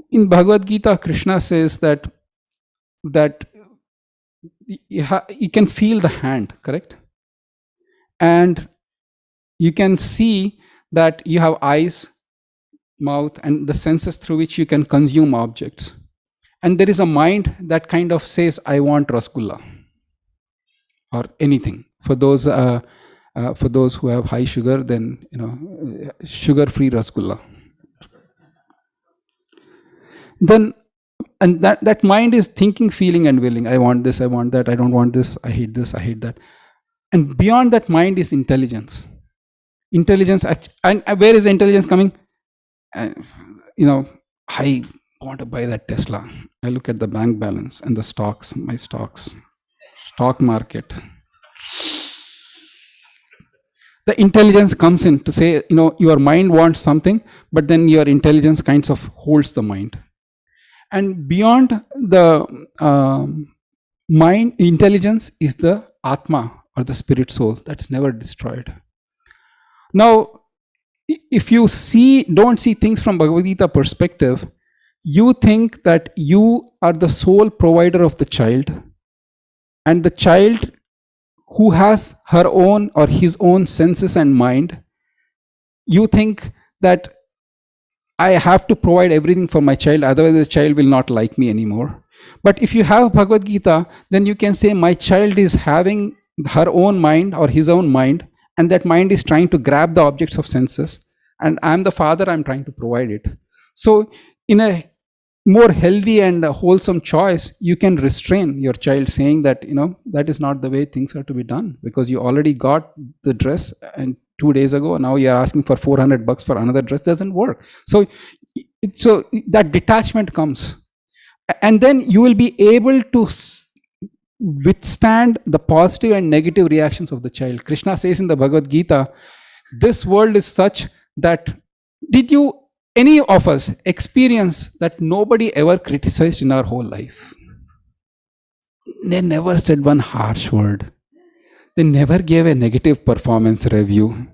In Bhagavad Gita, Krishna says that you can feel the hand, correct? And you can see that you have eyes, mouth, and the senses through which you can consume objects. And there is a mind that kind of says, I want rasgulla or anything. For those who have high sugar, then sugar-free rasgulla. Then, and that mind is thinking, feeling, and willing. I want this, I want that, I don't want this, I hate that. And beyond that mind is intelligence. Intelligence, and where is the intelligence coming? Uh, I want to buy that Tesla. I look at the bank balance and the stocks, my stocks, stock market. The intelligence comes in to say, your mind wants something, but then your intelligence kinds of holds the mind. And beyond the mind, intelligence is the Atma or the spirit soul that's never destroyed. Now, if you don't see things from Bhagavad Gita perspective, you think that you are the sole provider of the child, and the child who has her own or his own senses and mind, you think that I have to provide everything for my child, otherwise the child will not like me anymore. But if you have Bhagavad Gita, then you can say my child is having her own mind or his own mind, and that mind is trying to grab the objects of senses, and I'm the father, I'm trying to provide it. So in a more healthy and wholesome choice, you can restrain your child, saying that that is not the way things are to be done, because you already got the dress and 2 days ago, now you're asking for $400 for another dress. Doesn't work. So that detachment comes, and then you will be able to withstand the positive and negative reactions of the child. Krishna says in the Bhagavad Gita, this world is such that, did any of us experience that nobody ever criticized in our whole life? They never said one harsh word. They never gave a negative performance review.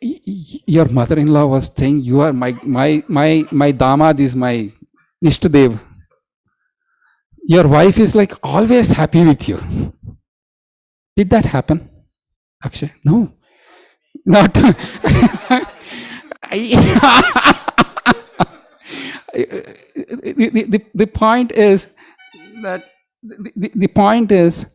Your mother-in-law was saying, you are my damad is my Ishtadev. Your wife is like always happy with you. Did that happen, Akshay? No. Not. The point is that the point is,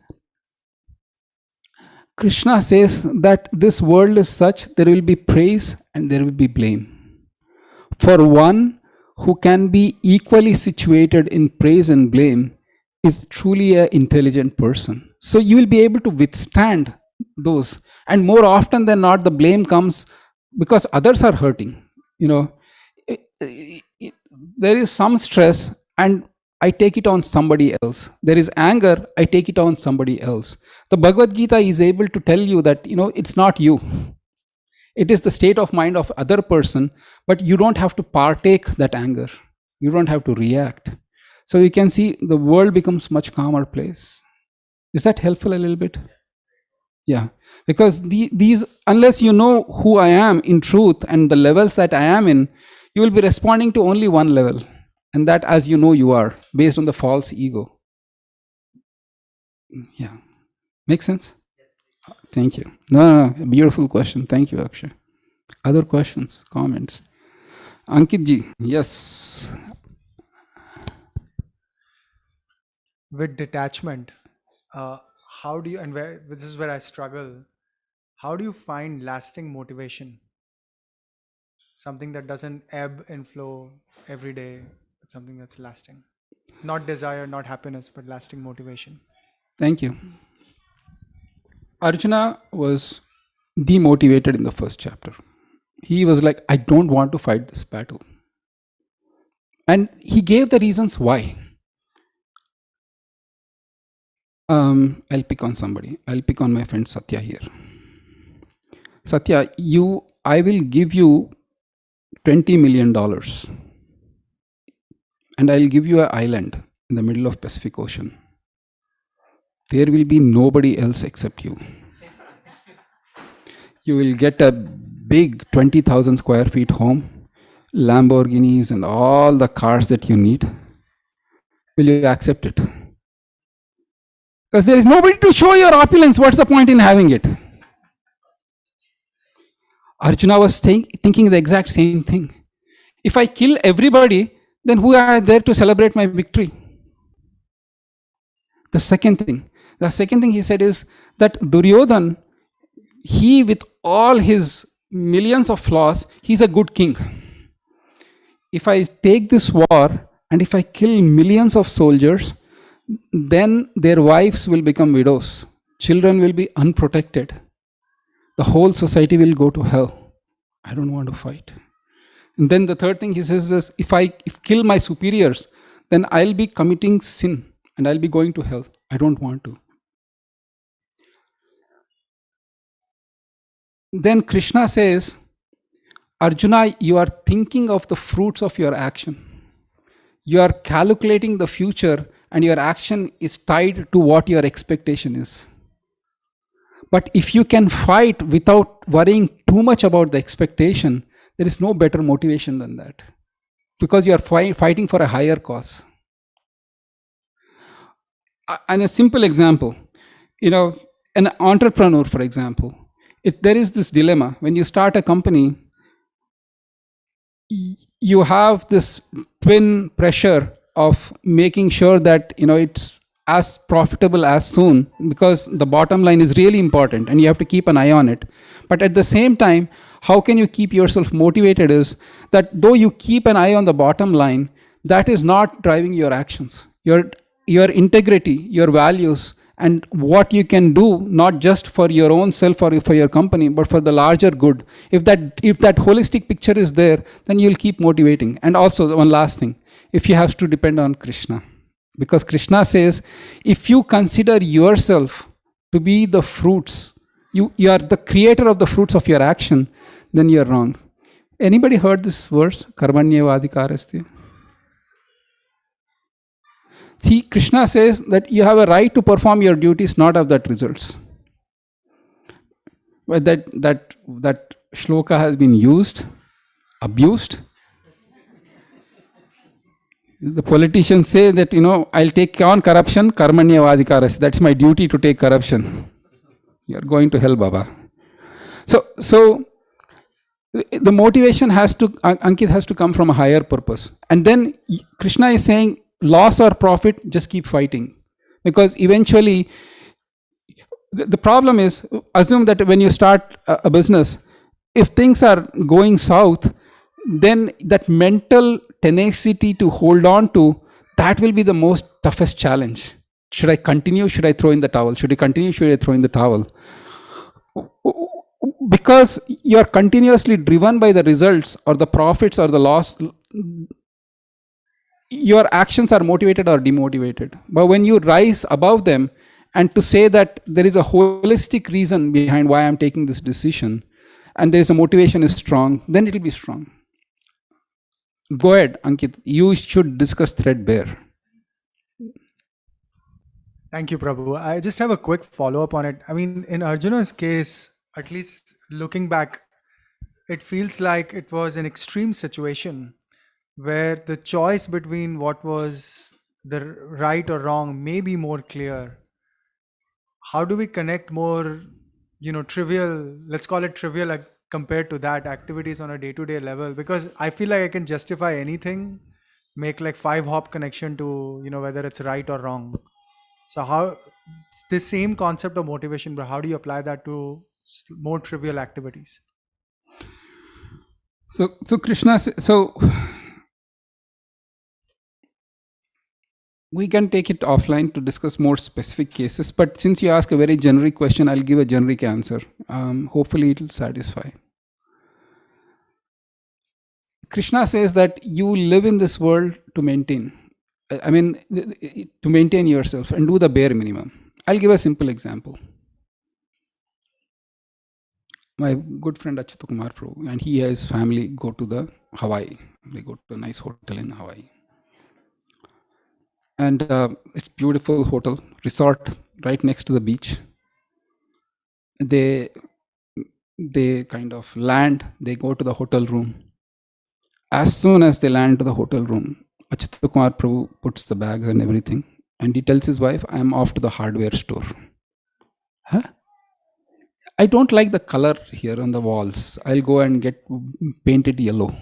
Krishna says that this world is such, there will be praise and there will be blame. For one who can be equally situated in praise and blame is truly an intelligent person. So you will be able to withstand those. And more often than not, the blame comes because others are hurting. There is some stress and I take it on somebody else. There is anger, I take it on somebody else. The Bhagavad Gita is able to tell you that, it's not you. It is the state of mind of other person, but you don't have to partake that anger. You don't have to react. So you can see the world becomes much calmer place. Is that helpful a little bit? Yeah, because these, unless you know who I am in truth and the levels that I am in, you will be responding to only one level. And that, as you are, based on the false ego. Yeah. Make sense? Thank you. No, beautiful question. Thank you, Akshay. Other questions, comments? Ankit ji, yes. With detachment, how do you, and this is where I struggle, how do you find lasting motivation? Something that doesn't ebb and flow every day, but something that's lasting. Not desire, not happiness, but lasting motivation. Thank you. Arjuna was demotivated in the first chapter. He was like, I don't want to fight this battle. And he gave the reasons why. I'll pick on somebody. I'll pick on my friend Satya here. Satya, I will give you $20 million and I'll give you an island in the middle of Pacific Ocean. There will be nobody else except you. You will get a big 20,000 square feet home, Lamborghinis and all the cars that you need. Will you accept it? Because there is nobody to show your opulence. What's the point in having it? Arjuna was thinking the exact same thing. If I kill everybody, then who are there to celebrate my victory? The second thing he said is that Duryodhan, he with all his millions of flaws, he's a good king. If I take this war and if I kill millions of soldiers, then their wives will become widows. Children will be unprotected. The whole society will go to hell. I don't want to fight. And then the third thing he says is, if kill my superiors, then I'll be committing sin and I'll be going to hell. I don't want to. Then Krishna says, Arjuna, you are thinking of the fruits of your action. You are calculating the future and your action is tied to what your expectation is. But if you can fight without worrying too much about the expectation, there is no better motivation than that. Because you are fighting for a higher cause. And a simple example, an entrepreneur, for example, there is this dilemma. When you start a company, you have this twin pressure of making sure that it's as profitable as soon, because the bottom line is really important and you have to keep an eye on it. But at the same time, how can you keep yourself motivated is that though you keep an eye on the bottom line, that is not driving your actions. Your integrity, your values, and what you can do, not just for your own self or for your company, but for the larger good. If that holistic picture is there, then you'll keep motivating. And also, one last thing, if you have to depend on Krishna. Because Krishna says, if you consider yourself to be the fruits, you are the creator of the fruits of your action, then you're wrong. Anybody heard this verse? Karmanyevadhikarasya. See, Krishna says that you have a right to perform your duties, not of that results. But that shloka has been used, abused. The politicians say that, I'll take on corruption, karmanyevadhikaras. That's my duty to take corruption. You're going to hell, Baba. So the motivation Ankit has to come from a higher purpose. And then Krishna is saying, loss or profit, just keep fighting. Because eventually, the problem is, assume that when you start a business, if things are going south, then that mental tenacity to hold on to, that will be the most toughest challenge. Should I continue? Should I throw in the towel? Should I continue? Should I throw in the towel? Because you're continuously driven by the results or the profits or the loss, your actions are motivated or demotivated. But when you rise above them, and to say that there is a holistic reason behind why I'm taking this decision, and there is a motivation is strong, then it will be strong. Go ahead, Ankit. You should discuss threadbare. Thank you, Prabhu. I just have a quick follow-up on it. I mean, in Arjuna's case, at least looking back, it feels like it was an extreme situation where the choice between what was the right or wrong may be more clear. How do we connect more, trivial, let's call it trivial, like, compared to that activities on a day-to-day level? Because I feel like I can justify anything, make like 5-hop connection to, whether it's right or wrong. So how this same concept of motivation, but how do you apply that to more trivial activities? So Krishna, we can take it offline to discuss more specific cases. But since you ask a very generic question, I'll give a generic answer. Hopefully, it will satisfy. Krishna says that you live in this world to maintain. To maintain yourself and do the bare minimum. I'll give a simple example. My good friend Achyuta Kumar Prabhu and he and his family go to the Hawaii. They go to a nice hotel in Hawaii. And it's beautiful hotel, resort right next to the beach. They kind of land, they go to the hotel room. As soon as they land to the hotel room, Achyuta Kumar Prabhu puts the bags and everything, and he tells his wife, I'm off to the hardware store. Huh? I don't like the color here on the walls. I'll go and get painted yellow.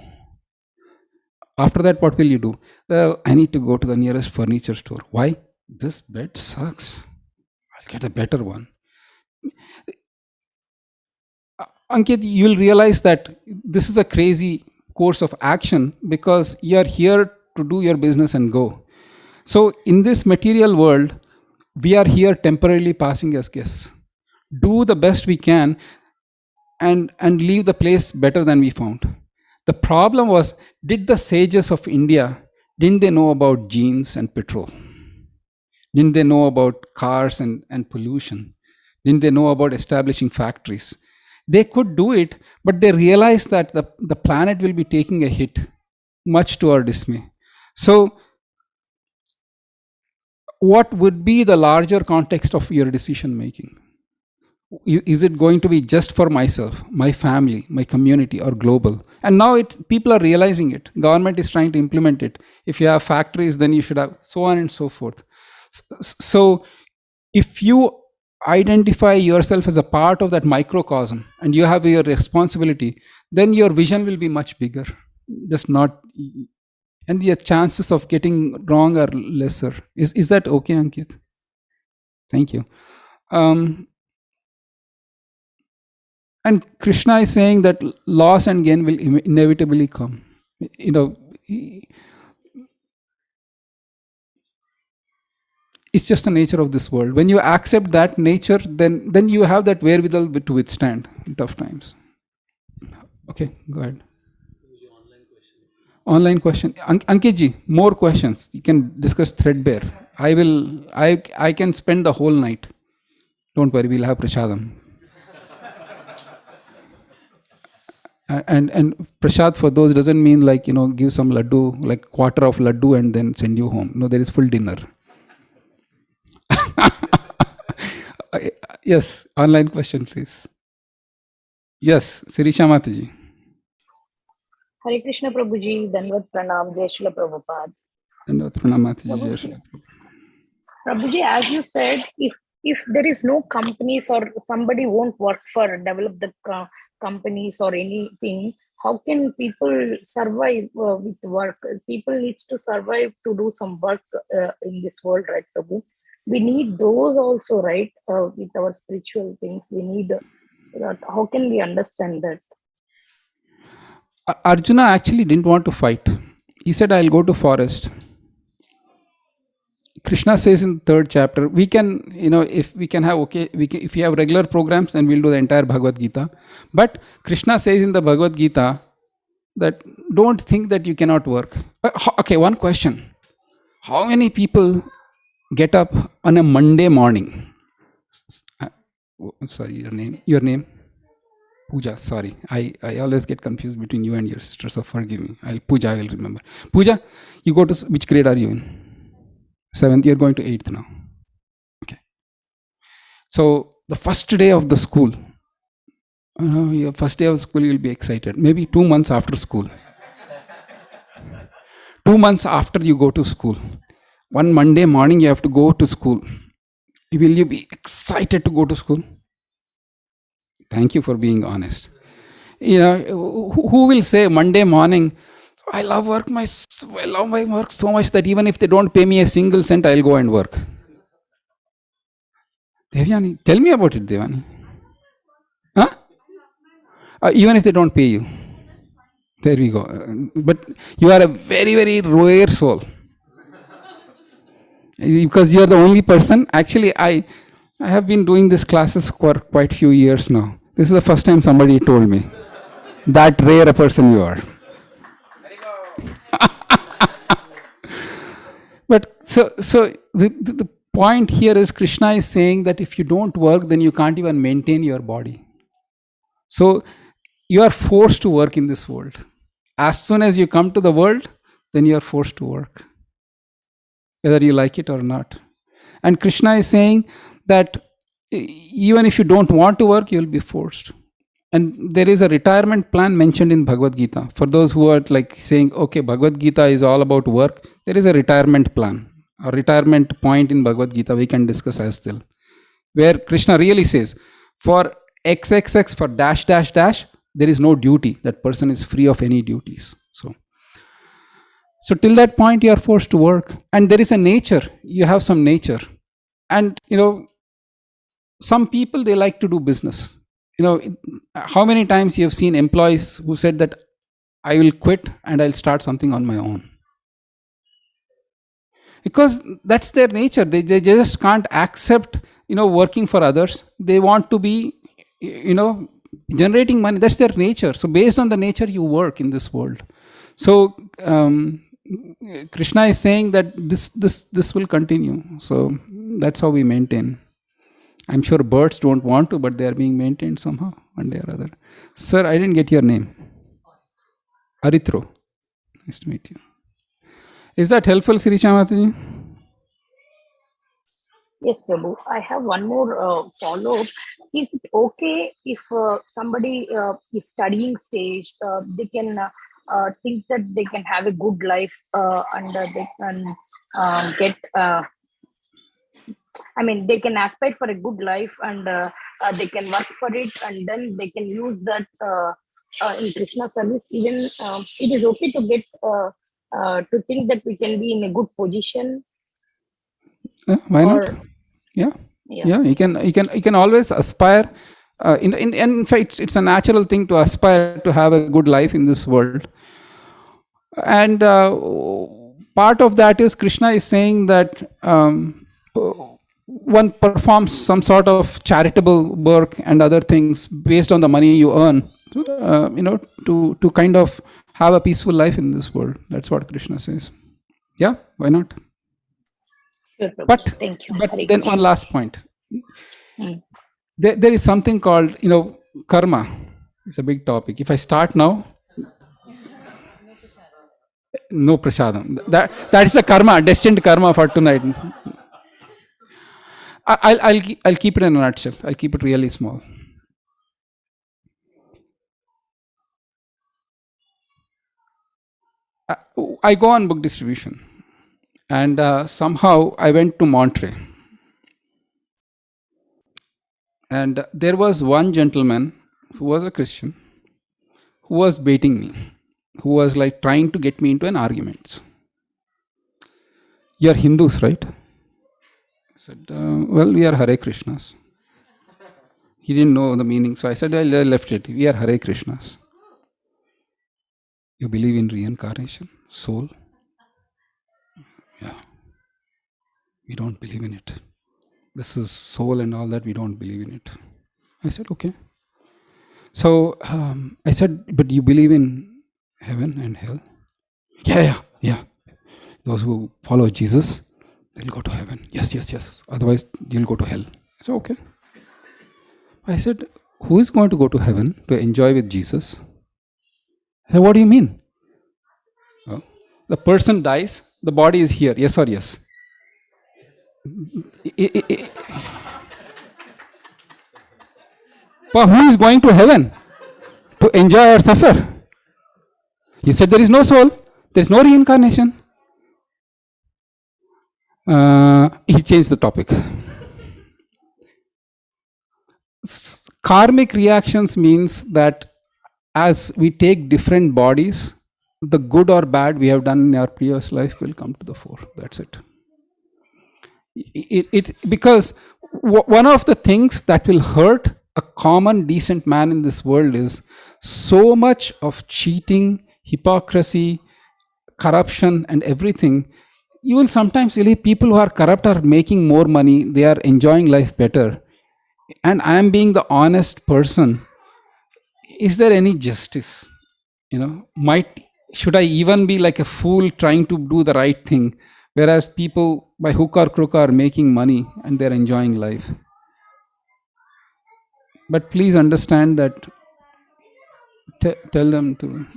After that, what will you do? Well, I need to go to the nearest furniture store. Why? This bed sucks. I'll get a better one. Ankit, you'll realize that this is a crazy course of action because you're here to do your business and go. So in this material world, We are here temporarily passing as guests. Do the best we can and leave the place better than we found. The problem was, did the sages of India, didn't they know about genes and petrol? Didn't they know about cars and pollution? Didn't they know about establishing factories? They could do it, but they realized that the planet will be taking a hit, much to our dismay. So, what would be the larger context of your decision making? Is it going to be just for myself, my family, my community, or global? And now people are realizing it. Government is trying to implement it. If you have factories, then you should have so on and so forth. So if you identify yourself as a part of that microcosm and you have your responsibility, then your vision will be much bigger. Just not, and the chances of getting wrong are lesser. Is that okay, Ankit? Thank you. And Krishna is saying that loss and gain will inevitably come. You know, it's just the nature of this world. When you accept that nature, then you have that wherewithal to withstand in tough times. Okay, go ahead. Online question. Ankit ji, more questions. You can discuss threadbare. I can spend the whole night. Don't worry, we'll have prasadam. And prasad for those doesn't mean like, give some laddu, like quarter of laddu and then send you home. No, there is full dinner. Yes, online question, please. Yes, Sirisha Mataji. Hare Krishna Prabhuji, Danvat Pranam, Jai Shri Prabhupada. Dandavat Pranam Mataji, Jai Shri. Prabhuji, as you said, if there is no companies or somebody won't work for develop the companies or anything, how can people survive with work? People needs to survive to do some work in this world, right, Prabhu? We need those also, right? With our spiritual things, we need that. How can we understand that? Arjuna actually didn't want to fight. He said, I'll go to forest. Krishna says in the 3rd chapter, we can, if we can have, if we have regular programs, then we'll do the entire Bhagavad Gita. But Krishna says in the Bhagavad Gita that don't think that you cannot work. Okay, one question. How many people get up on a Monday morning? Sorry, your name? Pooja, sorry. I always get confused between you and your sister, so forgive me. Pooja, I will remember. Pooja, you go to, which grade are you in? 7th, you're going to 8th now. Okay. So the first day of the school, your first day of school, you'll be excited. Maybe 2 months after school. 2 months after you go to school. One Monday morning, you have to go to school. Will you be excited to go to school? Thank you for being honest. Who will say Monday morning, I love my work so much that even if they don't pay me a single cent, I'll go and work. Devyani, tell me about it, Devani. Huh? Even if they don't pay you. There we go. But you are a very, very rare soul. Because you are the only person. Actually, I have been doing these classes for quite a few years now. This is the first time somebody told me that rare a person you are. But so the point here is Krishna is saying that if you don't work, then you can't even maintain your body. So you are forced to work in this world. As soon as you come to the world, then you are forced to work, whether you like it or not. And Krishna is saying that even if you don't want to work, you'll be forced. And there is a retirement plan mentioned in Bhagavad Gita. For those who are like saying, okay, Bhagavad Gita is all about work, there is a retirement plan, a retirement point in Bhagavad Gita we can discuss as well, where Krishna really says, for XXX, for dash, dash, dash, there is no duty. That person is free of any duties. So till that point, you are forced to work. And there is a nature. You have some nature. And, some people, they like to do business. How many times you have seen employees who said that I will quit and I'll start something on my own. because that's their nature. They just can't accept, working for others. They want to be, generating money. That's their nature. So based on the nature, you work in this world. So Krishna is saying that this will continue. So that's how we maintain. I'm sure birds don't want to, but they are being maintained somehow, one day or other. Sir, I didn't get your name. Arithro. Nice to meet you. Is that helpful, Sri Chamataji? Yes, Prabhu. I have one more follow-up. Is it okay if somebody is studying stage, they can think that they can have a good life and they can get, they can aspire for a good life and they can work for it and then they can use that in Krishna service. Even it is okay to get to think that we can be in a good position. Why not? Or Yeah. yeah. You can always aspire. In fact, it's a natural thing to aspire to have a good life in this world. And part of that is Krishna is saying that one performs some sort of charitable work and other things based on the money you earn, to kind of have a peaceful life in this world. That's what Krishna says. Yeah, why not? Sure, Prabhu. But Thank you. but Hare then Krishna. one last point. Hmm. There is something called, karma. It's a big topic. If I start now, no prasadam. That is the karma, destined karma for tonight. I'll keep it in a nutshell. I'll keep it really small. I go on book distribution, and somehow I went to Monterey, and there was one gentleman who was a Christian who was baiting me, who was like trying to get me into an argument. You're Hindus, right? I said, well, we are Hare Krishnas. He didn't know the meaning, so I said, I left it. We are Hare Krishnas. You believe in reincarnation, soul? Yeah. We don't believe in it. This is soul and all that, we don't believe in it. I said, okay. So I said, but you believe in heaven and hell? Yeah. Those who follow Jesus, they'll go to heaven. Yes. Otherwise, you'll go to hell. I said, okay. I said, who is going to go to heaven to enjoy with Jesus? I said, what do you mean? Well, the person dies, the body is here. Yes or yes? But who is going to heaven to enjoy or suffer? He said, there is no soul, there is no reincarnation. He changed the topic. Karmic reactions means that as we take different bodies, the good or bad we have done in our previous life will come to the fore. That's it. Because one of the things that will hurt a common decent man in this world is so much of cheating, hypocrisy, corruption and everything. You will sometimes believe people who are corrupt are making more money, they are enjoying life better, and I am being the honest person. Is there any justice? Should I even be like a fool trying to do the right thing, whereas people by hook or crook are making money and they're enjoying life? But please understand that, tell them to.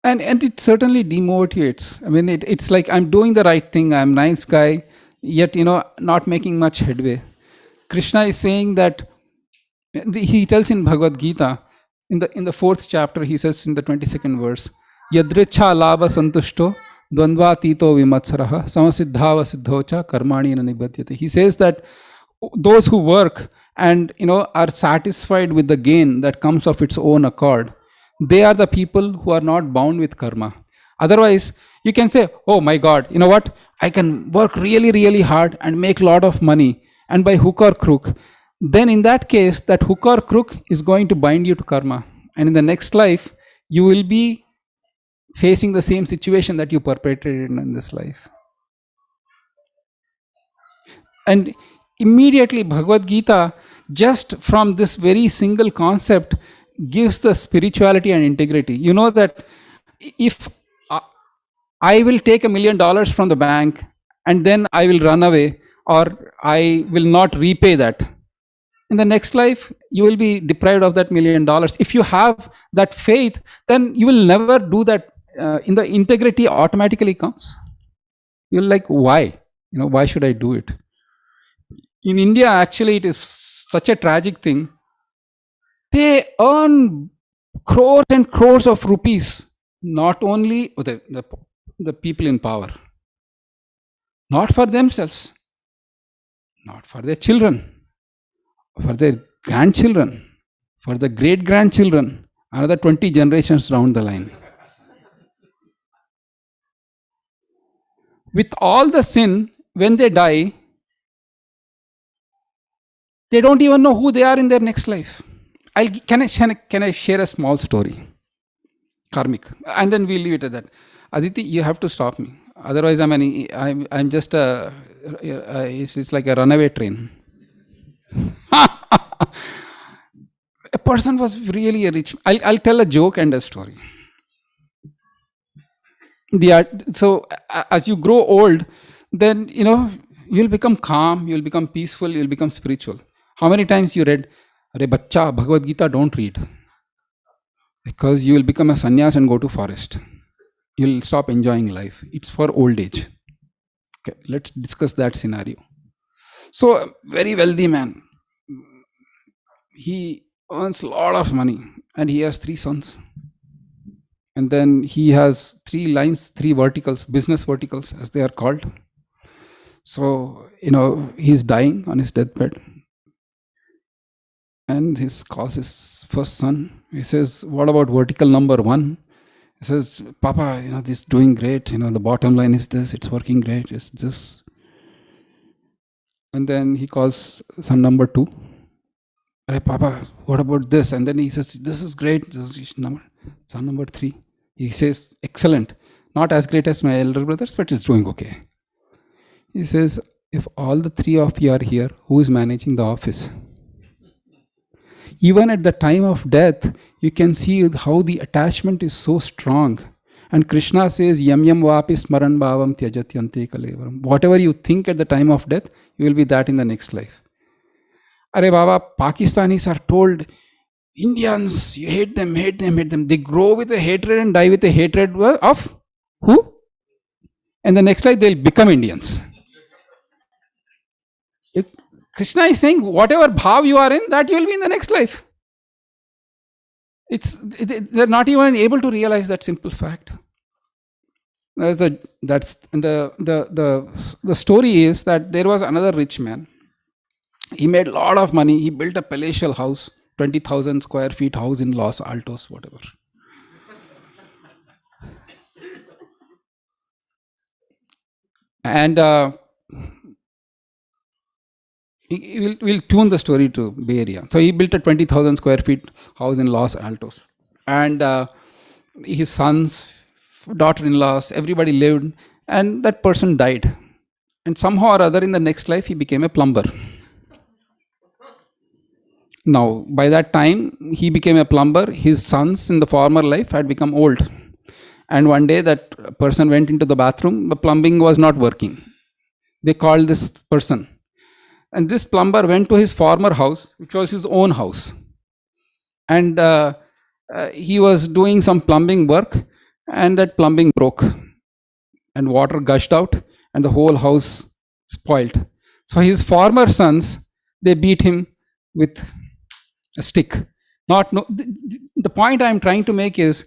And it certainly demotivates. I mean, it's like I'm doing the right thing, I'm nice guy, yet not making much headway. Krishna is saying that, he tells in Bhagavad Gita, in the 4th chapter, he says in the 22nd verse, Yadricha labha santushto dvandva tito vimatsaraha samasiddhava siddhocha karmani na nibhadyate. He says that those who work and are satisfied with the gain that comes of its own accord, they are the people who are not bound with karma. Otherwise, you can say, oh my God, you know what? I can work really, really hard and make a lot of money, and by hook or crook. Then in that case, that hook or crook is going to bind you to karma. And in the next life, you will be facing the same situation that you perpetrated in this life. And immediately Bhagavad Gita, just from this very single concept, gives the spirituality and integrity. You know that if I will take $1 million from the bank and then I will run away, or I will not repay that, in the next life you will be deprived of that $1 million. If you have that faith, then you will never do that. In the integrity automatically comes. You're like, why? Why should I do it? In India, actually, it is such a tragic thing. They earn crores and crores of rupees, not only the people in power, not for themselves, not for their children, for their grandchildren, for the great grandchildren, another 20 generations down the line. With all the sin, when they die, they don't even know who they are in their next life. Can I share a small story? Karmic. And then we'll leave it at that. Aditi, you have to stop me. Otherwise, I'm just it's like a runaway train. A person was really a rich. I'll tell a joke and a story. So as you grow old, then you'll become calm, you'll become peaceful, you'll become spiritual. How many times you read, "Arey bachcha, Bhagavad Gita don't read," because you will become a sannyas and go to forest. You'll stop enjoying life. It's for old age. Okay, let's discuss that scenario. So a very wealthy man, he earns a lot of money and he has 3 sons. And then he has 3 lines, 3 verticals, business verticals as they are called. So, he's dying on his deathbed. And he calls his first son. He says, what about vertical number 1? He says, Papa, this is doing great. The bottom line is this, it's working great, it's this. And then he calls son number 2. Hey, Papa, what about this? And then he says, this is great. This is son number 3. He says, excellent. Not as great as my elder brothers, but it's doing okay. He says, if all the 3 of you are here, who is managing the office? Even at the time of death, you can see how the attachment is so strong. And Krishna says, yam yam vapi smaran bhavam tyajatyante kalevaram. Whatever you think at the time of death, you will be that in the next life. Arey Baba, Pakistanis are told, Indians, you hate them, hate them, hate them. They grow with a hatred and die with a hatred of who? And the next life they'll become Indians. Krishna is saying, whatever bhav you are in, that you will be in the next life. They're not even able to realize that simple fact. The story is that there was another rich man. He made a lot of money. He built a palatial house, 20,000 square feet house in Los Altos, whatever. And we'll tune the story to Bay Area. So he built a 20,000 square feet house in Los Altos. And his sons, daughter-in-laws, everybody lived. And that person died. And somehow or other in the next life, he became a plumber. Now, by that time, he became a plumber. His sons in the former life had become old. And one day that person went into the bathroom. The plumbing was not working. They called this person. And this plumber went to his former house, which was his own house. And he was doing some plumbing work, and that plumbing broke. And water gushed out, and the whole house spoiled. So his former sons, they beat him with a stick. The point I'm trying to make is,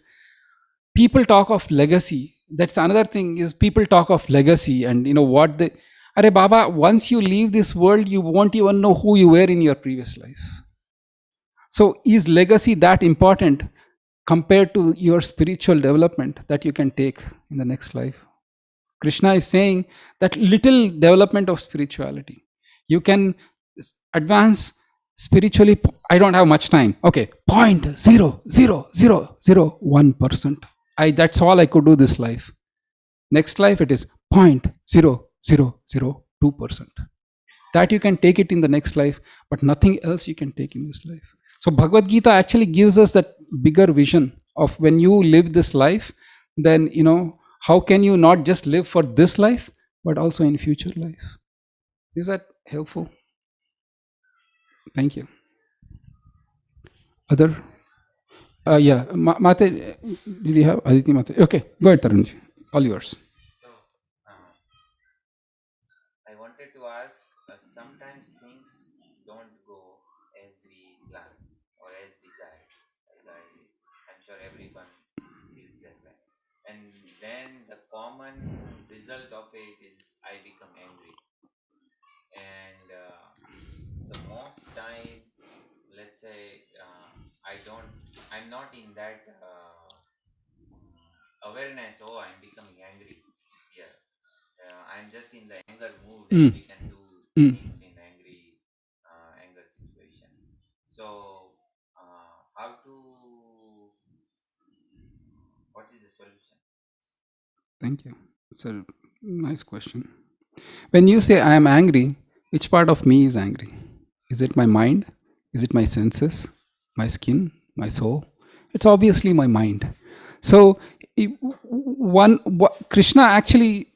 people talk of legacy. That's another thing, is people talk of legacy and what they... Arey Baba, once you leave this world, you won't even know who you were in your previous life. So is legacy that important? compared to your spiritual development that you can take in the next life. Krishna is saying that little development of spirituality, you can advance spiritually. I don't have much time. Okay, 0.000001%. That's all I could do this life. Next life it is 0.0002%. That you can take it in the next life, but nothing else you can take in this life. So Bhagavad Gita actually gives us that bigger vision of when you live this life, then how can you not just live for this life, but also in future life. Is that helpful? Thank you. Other? Yeah, Mate, did you have Aditi Mate? Okay, go ahead, Tarunji. All yours. So, I wanted to ask, sometimes things don't go as we plan or as desired. I'm sure everyone feels that way. And then the common result of it is I become angry. And so most time, let's say, I'm not in that awareness, oh, I'm becoming angry here. I'm just in the anger mood and we can do things in anger situation. So, what is the solution? Thank you. It's a nice question. When you say I am angry, which part of me is angry? Is it my mind? Is it my senses? My skin? My soul? It's obviously my mind. So, Krishna actually,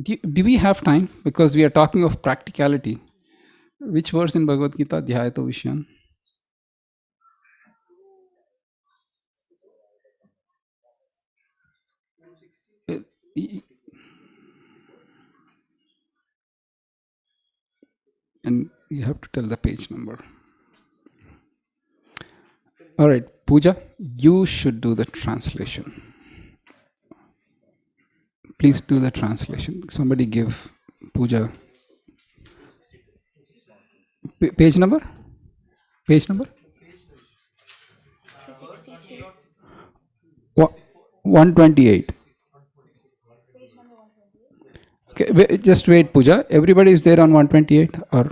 do we have time? Because we are talking of practicality. Which verse in Bhagavad Gita? Dhyayato Vishyan. And you have to tell the page number. All right, Pooja, you should do the translation. Please do the translation. Somebody give Pooja. Page number? Page number? 262. 128. Okay, just wait, Pooja. Everybody is there on 128 or?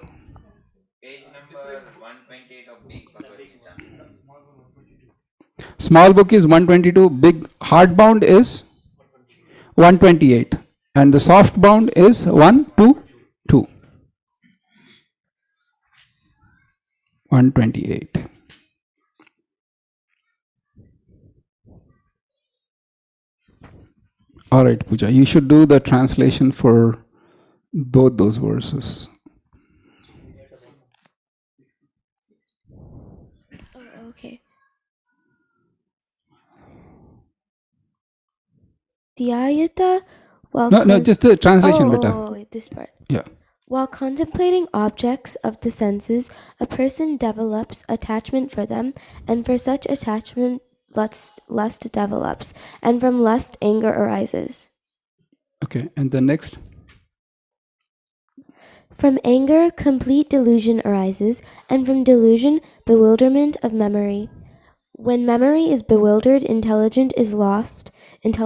Page number 128 of Big Bhagavad Gita. Small book is 122. Big hardbound is 128. And the soft bound is 122. 128. All right, Pooja, you should do the translation for both those verses. Oh, okay. Dhyayata while No, just the translation better. Oh, this part. Yeah. While contemplating objects of the senses, a person develops attachment for them, and for such attachment lust develops, and from lust anger arises. Okay, and the next? From anger, complete delusion arises, and from delusion, bewilderment of memory. When memory is bewildered, intelligence is lost, and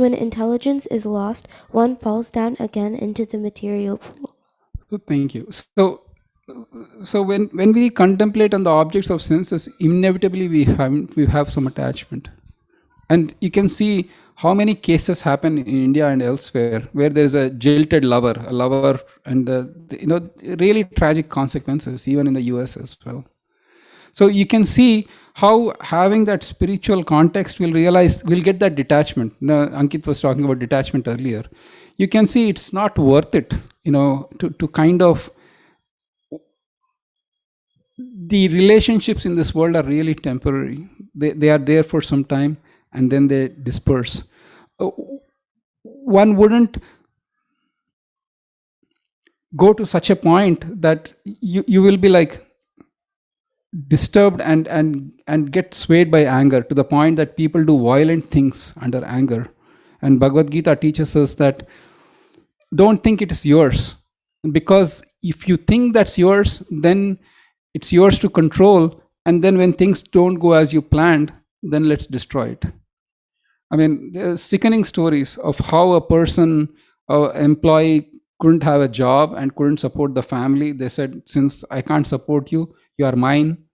when intelligence is lost, one falls down again into the material pool. Thank you. So when we contemplate on the objects of senses, inevitably we have some attachment. And you can see how many cases happen in India and elsewhere where there is a jilted lover, and really tragic consequences, even in the US as well. So you can see how having that spiritual context we'll get that detachment. Ankit was talking about detachment earlier. You can see it's not worth it, to kind of, the relationships in this world are really temporary. They are there for some time and then they disperse. One wouldn't go to such a point that you will be like disturbed and get swayed by anger to the point that people do violent things under anger. And Bhagavad Gita teaches us that don't think it is yours, because if you think that's yours, then it's yours to control, and then when things don't go as you planned, then let's destroy it. I mean, there are sickening stories of how a person, employee, couldn't have a job and couldn't support the family. They said, since I can't support you, you are mine,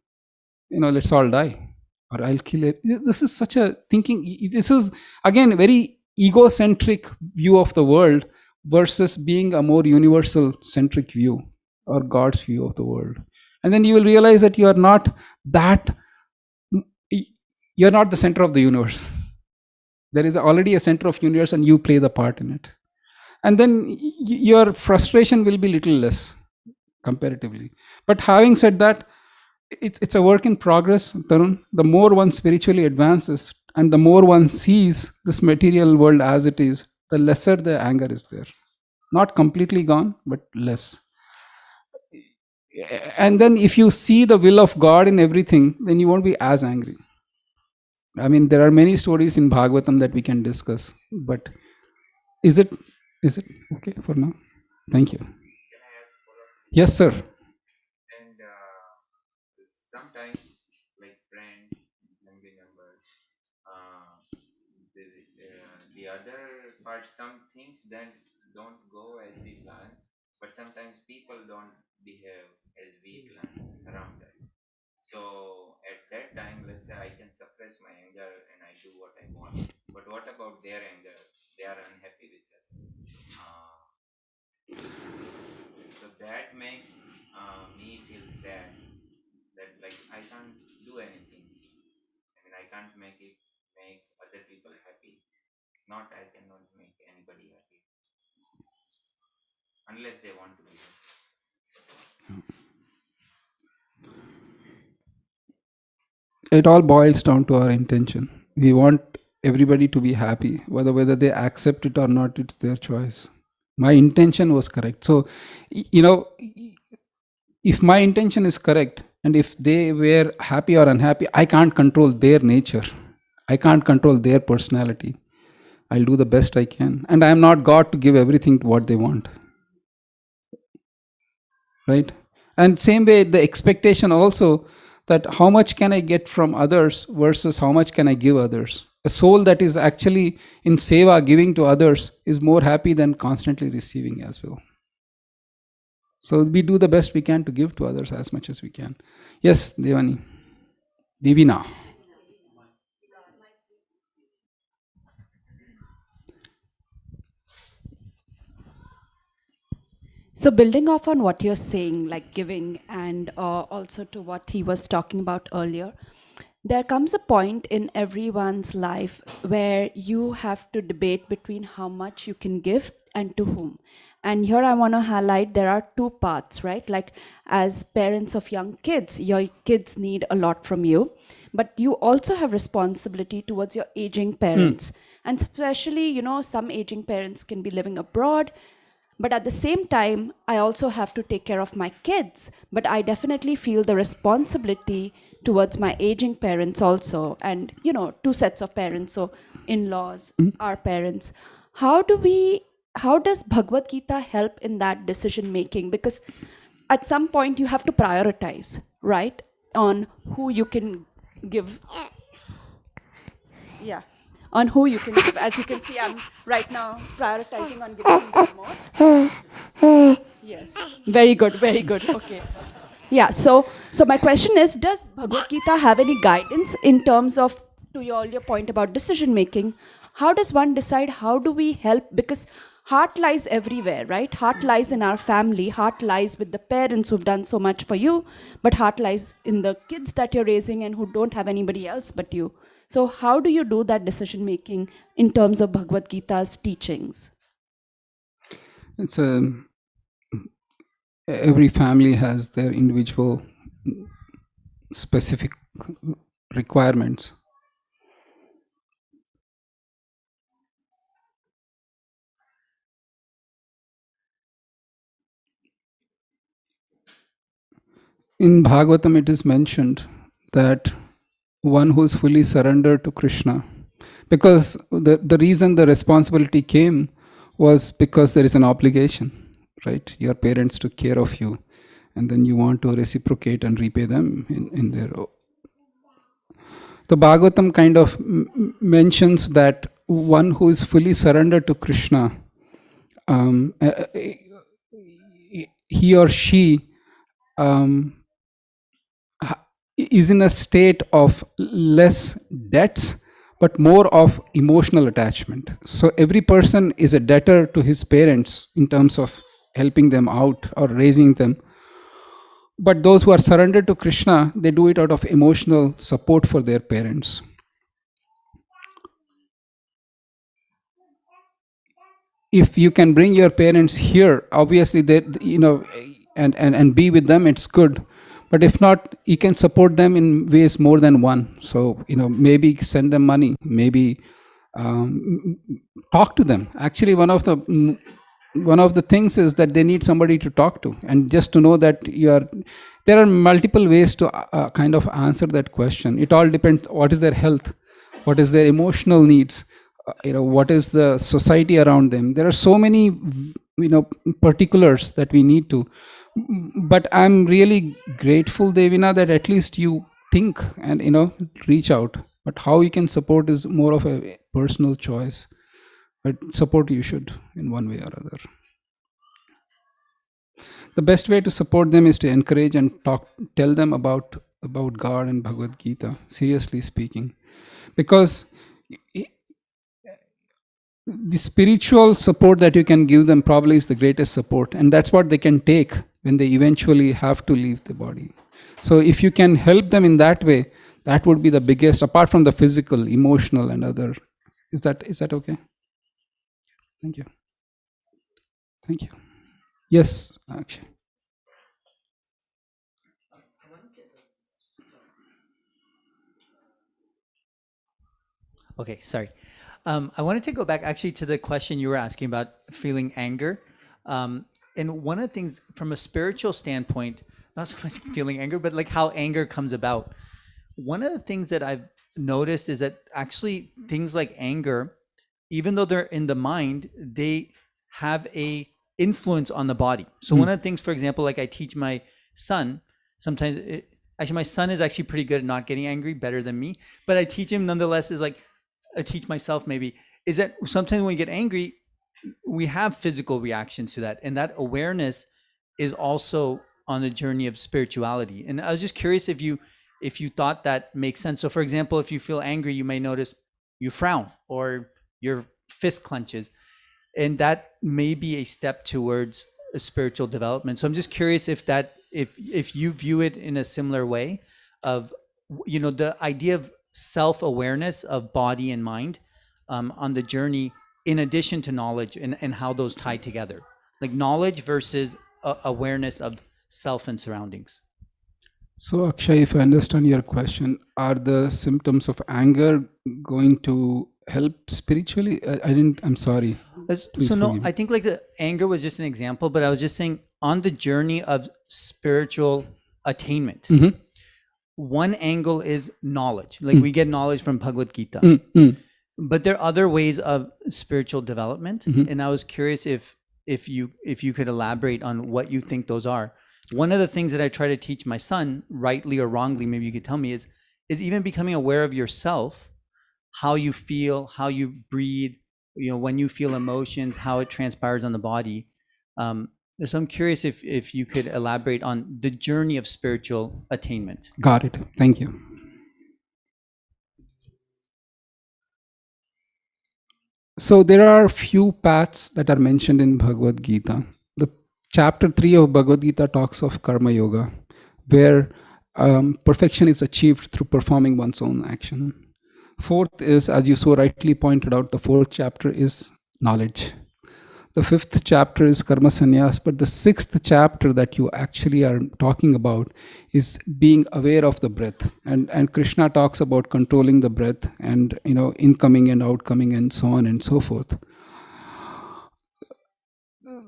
let's all die, or I'll kill it. This is such a thinking. This is, again, a very egocentric view of the world versus being a more universal centric view, or God's view of the world. And then you will realize that you are not that, you're not the center of the universe. There is already a center of universe and you play the part in it. And then your frustration will be little less comparatively. But having said that, it's a work in progress, Tarun. The more one spiritually advances and the more one sees this material world as it is, the lesser the anger is there. Not completely gone, but less. And then if you see the will of God in everything, then you won't be as angry. I mean, there are many stories in Bhagavatam that we can discuss, but is it okay for now? Thank you. Can I ask follow-up? Yes, sir. And sometimes, like friends, family members, the other part, some things then don't go as we plan, but sometimes people don't behave as we plan around us. So at that time, let's say I can suppress my anger and I do what I want. But what about their anger? They are unhappy with us. So that makes me feel sad that like I can't do anything. I mean, I can't make other people happy. Not I cannot make anybody happy unless they want to be happy. It all boils down to our intention. We want everybody to be happy, whether they accept it or not, it's their choice. My intention was correct. So, if my intention is correct, and if they were happy or unhappy, I can't control their nature. I can't control their personality. I'll do the best I can. And I am not God to give everything to what they want. Right? And same way, the expectation also, that how much can I get from others versus how much can I give others. A soul that is actually in seva, giving to others, is more happy than constantly receiving as well. So we do the best we can to give to others as much as we can. Yes, Devani. Divina. So, building off on what you're saying, like giving, and also to what he was talking about earlier, there comes a point in everyone's life where you have to debate between how much you can give and to whom. And here I want to highlight there are two paths, right? Like, as parents of young kids, your kids need a lot from you, but you also have responsibility towards your aging parents. And especially, some aging parents can be living abroad. But at the same time, I also have to take care of my kids. But I definitely feel the responsibility towards my aging parents also. And, two sets of parents, so in-laws, our parents. How does Bhagavad Gita help in that decision making? Because at some point you have to prioritize, right? On who you can give. Yeah. On who you can give. As you can see, I'm right now prioritizing on giving him the remote. Yes. Very good, very good. Okay. Yeah, so my question is, does Bhagavad Gita have any guidance in terms of, to your earlier point about decision making, how does one decide how do we help? Because heart lies everywhere, right? Heart lies in our family, heart lies with the parents who've done so much for you, but heart lies in the kids that you're raising and who don't have anybody else but you. So how do you do that decision making in terms of Bhagavad Gita's teachings? It's every family has their individual specific requirements. In Bhagavatam, it is mentioned that one who is fully surrendered to Krishna, because the reason the responsibility came was because there is an obligation, right? Your parents took care of you, and then you want to reciprocate and repay them in their. The Bhagavatam kind of mentions that one who is fully surrendered to Krishna, he or she is in a state of less debts but more of emotional attachment. So every person is a debtor to his parents in terms of helping them out or raising them. But those who are surrendered to Krishna, they do it out of emotional support for their parents. If you can bring your parents here, obviously they, and be with them, it's good. But if not, you can support them in ways more than one. So maybe send them money, maybe talk to them. Actually, one of the things is that they need somebody to talk to, and just to know that there are multiple ways to kind of answer that question. It all depends what is their health, what is their emotional needs, what is the society around them. There are so many particulars that we need to. But I'm really grateful, Devina, that at least you think and reach out. But how you can support is more of a personal choice. But support you should in one way or other. The best way to support them is to encourage and tell them about God and Bhagavad Gita, seriously speaking. Because the spiritual support that you can give them probably is the greatest support, and that's what they can take when they eventually have to leave the body. So if you can help them in that way, that would be the biggest, apart from the physical, emotional, and other. Is that okay? Thank you. Thank you. Yes, actually. Okay, sorry. I wanted to go back actually to the question you were asking about feeling anger. And one of the things from a spiritual standpoint, not so much feeling anger, but like how anger comes about. One of the things that I've noticed is that actually things like anger, even though they're in the mind, they have a influence on the body. So one of the things, for example, like I teach my son, sometimes actually my son is actually pretty good at not getting angry, better than me, but I teach him nonetheless, is like I teach myself maybe, is that sometimes when we get angry, we have physical reactions to that, and that awareness is also on the journey of spirituality. And I was just curious if you thought that makes sense. So for example, if you feel angry, you may notice you frown or your fist clenches, and that may be a step towards a spiritual development. So I'm just curious if you view it in a similar way, of the idea of self-awareness of body and mind on the journey, in addition to knowledge, and how those tie together, like knowledge versus awareness of self and surroundings. So Akshay, if I understand your question, are the symptoms of anger going to help spiritually? I'm sorry. Please So no, forgive me. I think like the anger was just an example, but I was just saying on the journey of spiritual attainment, one angle is knowledge. Like we get knowledge from Bhagavad Gita, but there are other ways of spiritual development. And I was curious if you could elaborate on what you think those are. One of the things that I try to teach my son, rightly or wrongly, maybe you could tell me, is even becoming aware of yourself, how you feel, how you breathe, when you feel emotions, how it transpires on the body. So I'm curious if you could elaborate on the journey of spiritual attainment. Got it. Thank you. So there are few paths that are mentioned in Bhagavad Gita. The chapter 3 of Bhagavad Gita talks of karma yoga, where perfection is achieved through performing one's own action. Fourth is, as you so rightly pointed out, the fourth chapter is knowledge. The fifth chapter is karma sannyas, but the sixth chapter that you actually are talking about is being aware of the breath. And Krishna talks about controlling the breath and incoming and outcoming and so on and so forth.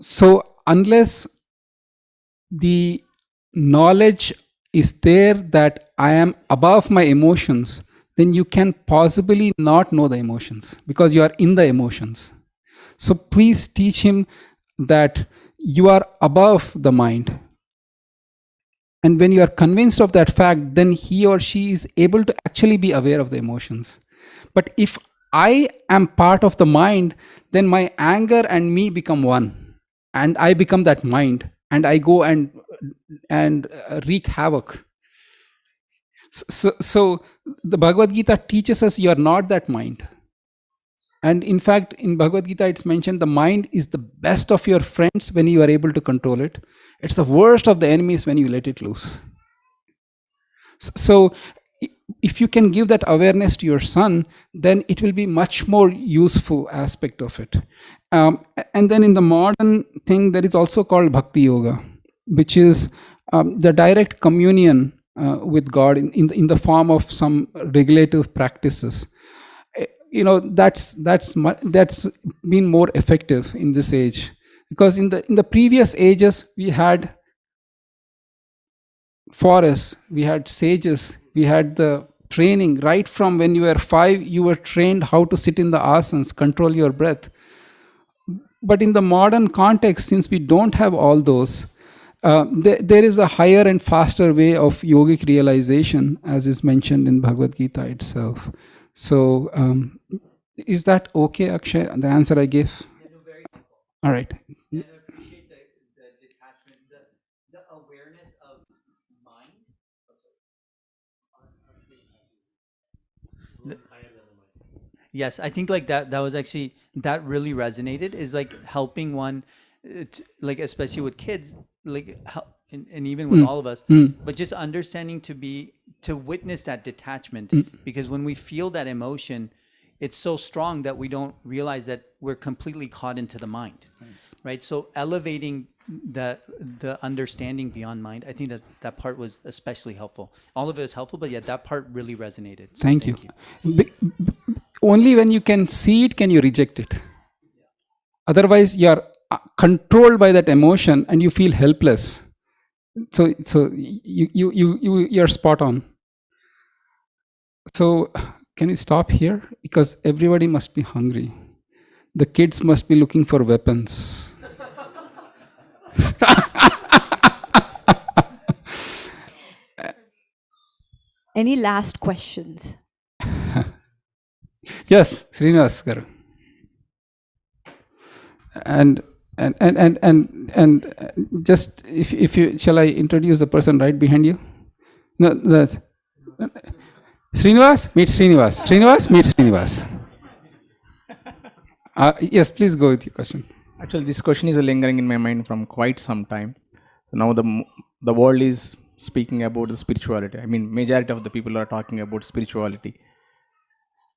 So unless the knowledge is there that I am above my emotions, then you can possibly not know the emotions because you are in the emotions. So please teach him that you are above the mind. And when you are convinced of that fact, then he or she is able to actually be aware of the emotions. But if I am part of the mind, then my anger and me become one, and I become that mind, and I go and wreak havoc. So the Bhagavad Gita teaches us you are not that mind. And in fact, in Bhagavad Gita, it's mentioned the mind is the best of your friends when you are able to control it. It's the worst of the enemies when you let it loose. So if you can give that awareness to your son, then it will be much more useful aspect of it. And then in the modern thing, there is also called Bhakti Yoga, which is the direct communion with God in the form of some regulative practices. That's been more effective in this age, because in the previous ages we had forests, we had sages, we had the training. Right from when you were 5, you were trained how to sit in the asanas, control your breath. But in the modern context, since we don't have all those, there is a higher and faster way of yogic realization, as is mentioned in Bhagavad Gita itself. So is that okay, Akshay, the answer I gave? All right. And I appreciate the detachment, the awareness of mind. Yes, I think like that was actually, that really resonated, is like helping one, like especially with kids, like and even with all of us, but just understanding to witness that detachment, because when we feel that emotion, it's so strong that we don't realize that we're completely caught into the mind. Nice. Right? So elevating the understanding beyond mind, I think that part was especially helpful. All of it was helpful, but yeah, that part really resonated. So thank you. Only when you can see it can you reject it. Otherwise, you are controlled by that emotion and you feel helpless. So you're spot on. So can we stop here? Because everybody must be hungry. The kids must be looking for weapons. Any last questions? Yes, Srivas garu. And just if you, shall I introduce the person right behind you? No, that Srivas, meet Srivas. Srivas, meet Srivas. Yes, please go with your question. Actually, this question is lingering in my mind from quite some time. Now the world is speaking about the spirituality. I mean, majority of the people are talking about spirituality,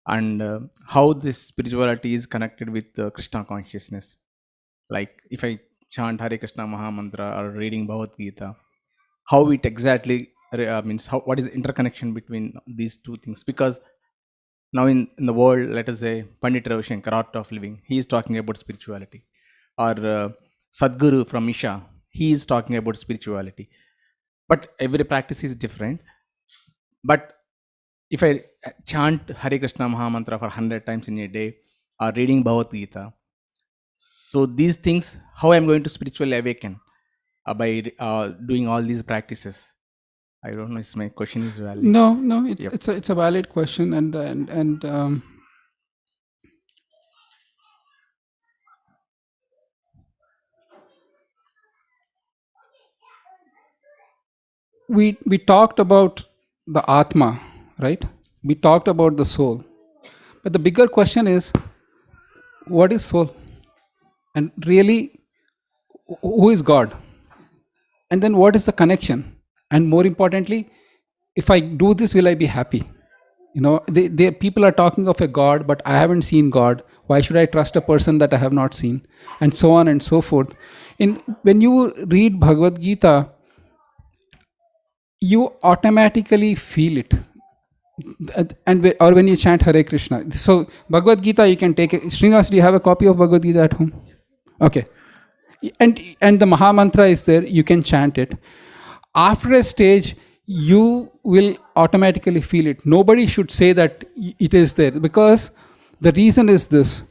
and how this spirituality is connected with Krishna consciousness. Like if I chant Hare Krishna Mahamantra or reading Bhagavad Gita, how it exactly means, what is the interconnection between these two things? Because now in the world, let us say Pandit Ravishankar, Art of Living, he is talking about spirituality. Or Sadhguru from Isha, he is talking about spirituality. But every practice is different. But if I chant Hare Krishna Mahamantra for 100 times in a day, or reading Bhagavad Gita, so these things, how I'm going to spiritually awaken by doing all these practices? I don't know if my question is valid. No, it's a valid question, and we talked about the Atma, right? We talked about the soul, but the bigger question is, what is soul? And really, who is God? And then what is the connection? And more importantly, if I do this, will I be happy? People are talking of a God, but I haven't seen God. Why should I trust a person that I have not seen? And so on and so forth. When you read Bhagavad Gita, you automatically feel it. Or when you chant Hare Krishna. So Bhagavad Gita, you can take it. Srivas, do you have a copy of Bhagavad Gita at home? Okay. And the Maha Mantra is there, you can chant it. After a stage, you will automatically feel it. Nobody should say that it is there, because the reason is this: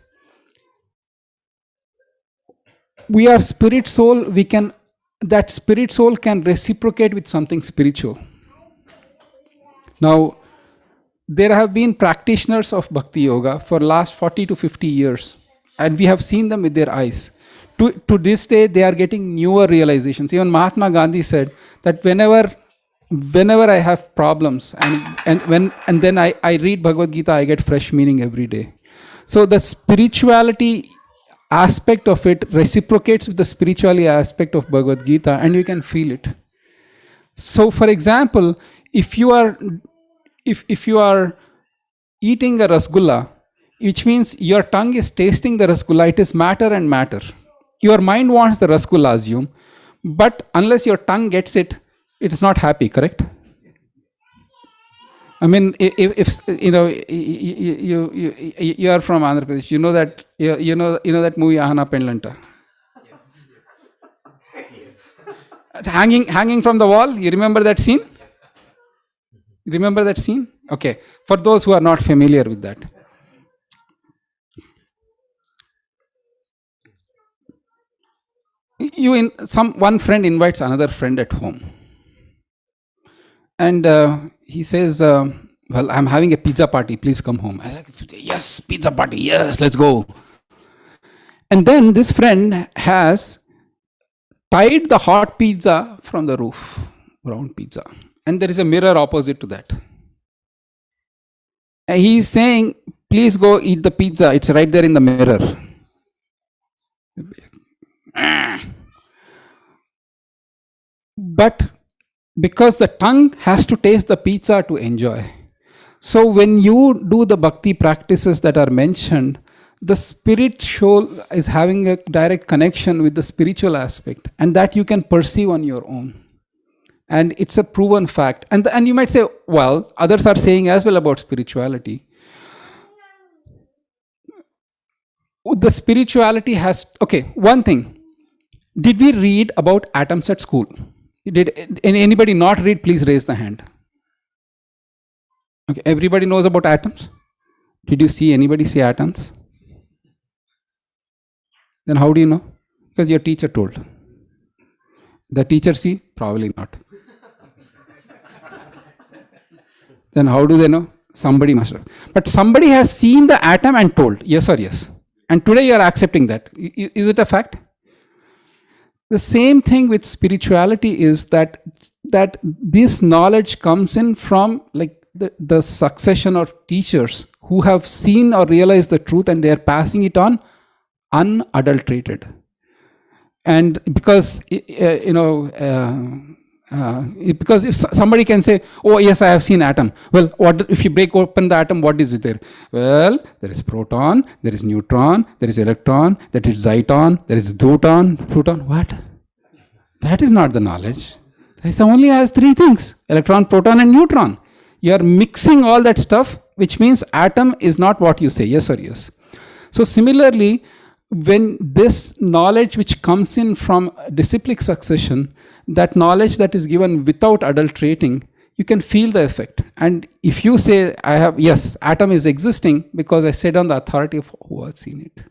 we are spirit soul, we can that spirit soul can reciprocate with something spiritual. Now, there have been practitioners of Bhakti Yoga for last 40 to 50 years, and we have seen them with their eyes. To this day, they are getting newer realizations. Even Mahatma Gandhi said that whenever I have problems, and then I read Bhagavad Gita, I get fresh meaning every day. So the spirituality aspect of it reciprocates with the spirituality aspect of Bhagavad Gita, and you can feel it. So, for example, if you are eating a rasgulla, which means your tongue is tasting the rasgulla, it is matter and matter. Your mind wants the rasgulla, assume, but unless your tongue gets it, it is not happy, correct? I mean, if you know, you are from Andhra Pradesh, you know that you know that movie Ahana Penlanta. Hanging from the wall. You remember that scene? Remember that scene? Okay. For those who are not familiar with that, one friend invites another friend at home, and he says, "Well, I'm having a pizza party. Please come home." I like, yes, pizza party. Yes, let's go. And then this friend has tied the hot pizza from the roof, round pizza, and there is a mirror opposite to that. And he's saying, "Please go eat the pizza. It's right there in the mirror." But because the tongue has to taste the pizza to enjoy. So when you do the bhakti practices that are mentioned, the spirit soul is having a direct connection with the spiritual aspect, and that you can perceive on your own. And it's a proven fact. And you might say, well, others are saying as well about spirituality. The spirituality has, okay, one thing. Did we read about atoms at school? Did anybody not read? Please raise the hand. Okay, everybody knows about atoms? Did you see anybody say atoms? Then how do you know? Because your teacher told. The teacher see? Probably not. Then how do they know? Somebody must have. But somebody has seen the atom and told, yes or yes. And today you are accepting that. Is it a fact? The same thing with spirituality is that this knowledge comes in from like the succession of teachers who have seen or realized the truth, and they are passing it on unadulterated. And because because if somebody can say, oh yes, I have seen atom. Well, what if you break open the atom, what is it there? Well, there is proton, there is neutron, there is electron, there is zyton, there is deuteron, proton. What? That is not the knowledge. It only has three things: electron, proton, and neutron. You are mixing all that stuff, which means atom is not what you say, yes or yes. So similarly, when this knowledge which comes in from disciplic succession, that knowledge that is given without adulterating, you can feel the effect. And if you say, yes, atom is existing because I said on the authority of who has seen it.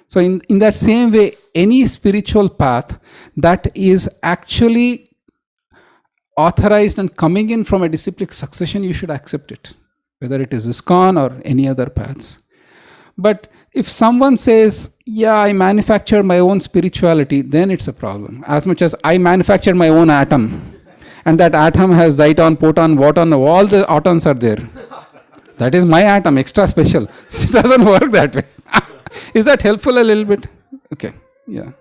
So in that same way, any spiritual path that is actually authorized and coming in from a disciplic succession, you should accept it, whether it is ISKCON or any other paths. But if someone says, yeah, I manufacture my own spirituality, then it's a problem. As much as I manufacture my own atom, and that atom has zyton, proton, waton, all the atoms are there. That is my atom, extra special. It doesn't work that way. Is that helpful a little bit? Okay, yeah.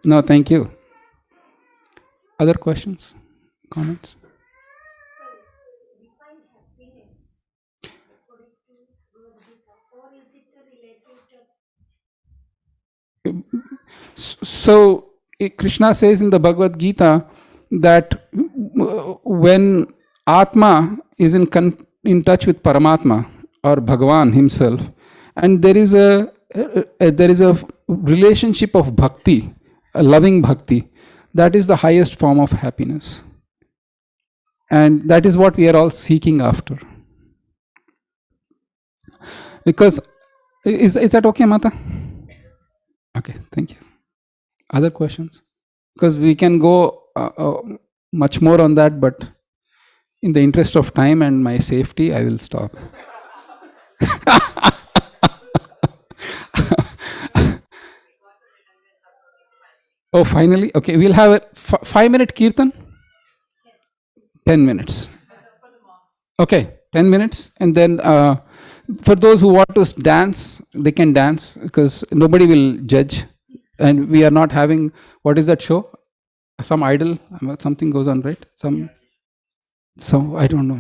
No, thank you. Other questions, comments? So Krishna says in the Bhagavad Gita that when Atma is in touch with Paramatma or Bhagavan himself, and there is a relationship of bhakti, a loving bhakti, that is the highest form of happiness. And that is what we are all seeking after. Because, is that okay, Mata? Okay, thank you. Other questions? because we can go much more on that, but in the interest of time and my safety, I will stop. Oh, finally, okay, we'll have a 5-minute kirtan. 10 minutes. Okay, 10 minutes. And then for those who want to dance, they can dance because nobody will judge. And we are not having, what is that show? Some idol, something goes on, right? So I don't know.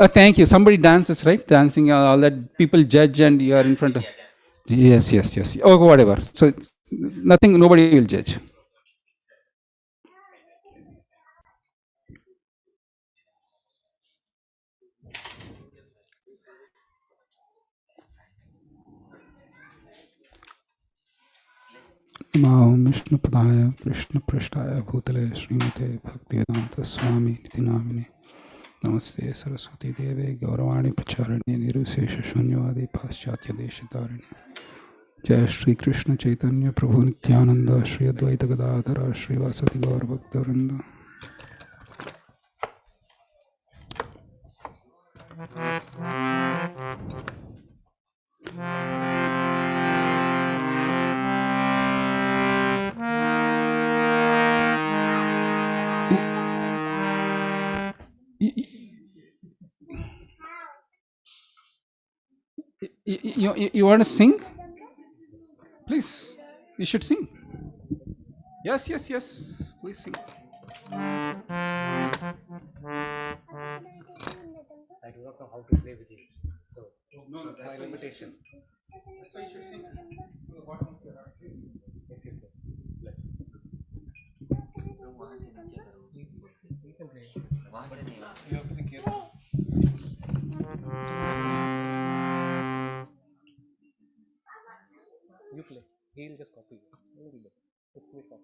Thank you. Somebody dances, right? Dancing, all that. People judge and you are in front of. Yes. Oh, whatever. So nothing, nobody will judge. Namo Vishnu Padaya Krishna Prashtaya Bhutale Srimate Bhaktivedanta Swami Niti Namine Namaste Saraswati Deve Gauravani Pacharani Nirusesha Shunyavadi Paschatya Deshitarani Jai Shri Krishna Chaitanya Prabhu Nityananda Shri Advaita Gadadhara Srivasati Gaur Bhaktarinda. You want to sing? Please, you should sing. Yes. Please sing. I do not know how to play with it. So, no, that's my limitation. That's why you should sing. Thank you, sir. Bless you can play. You have to be careful. You play. He'll just copy you. It's me soft.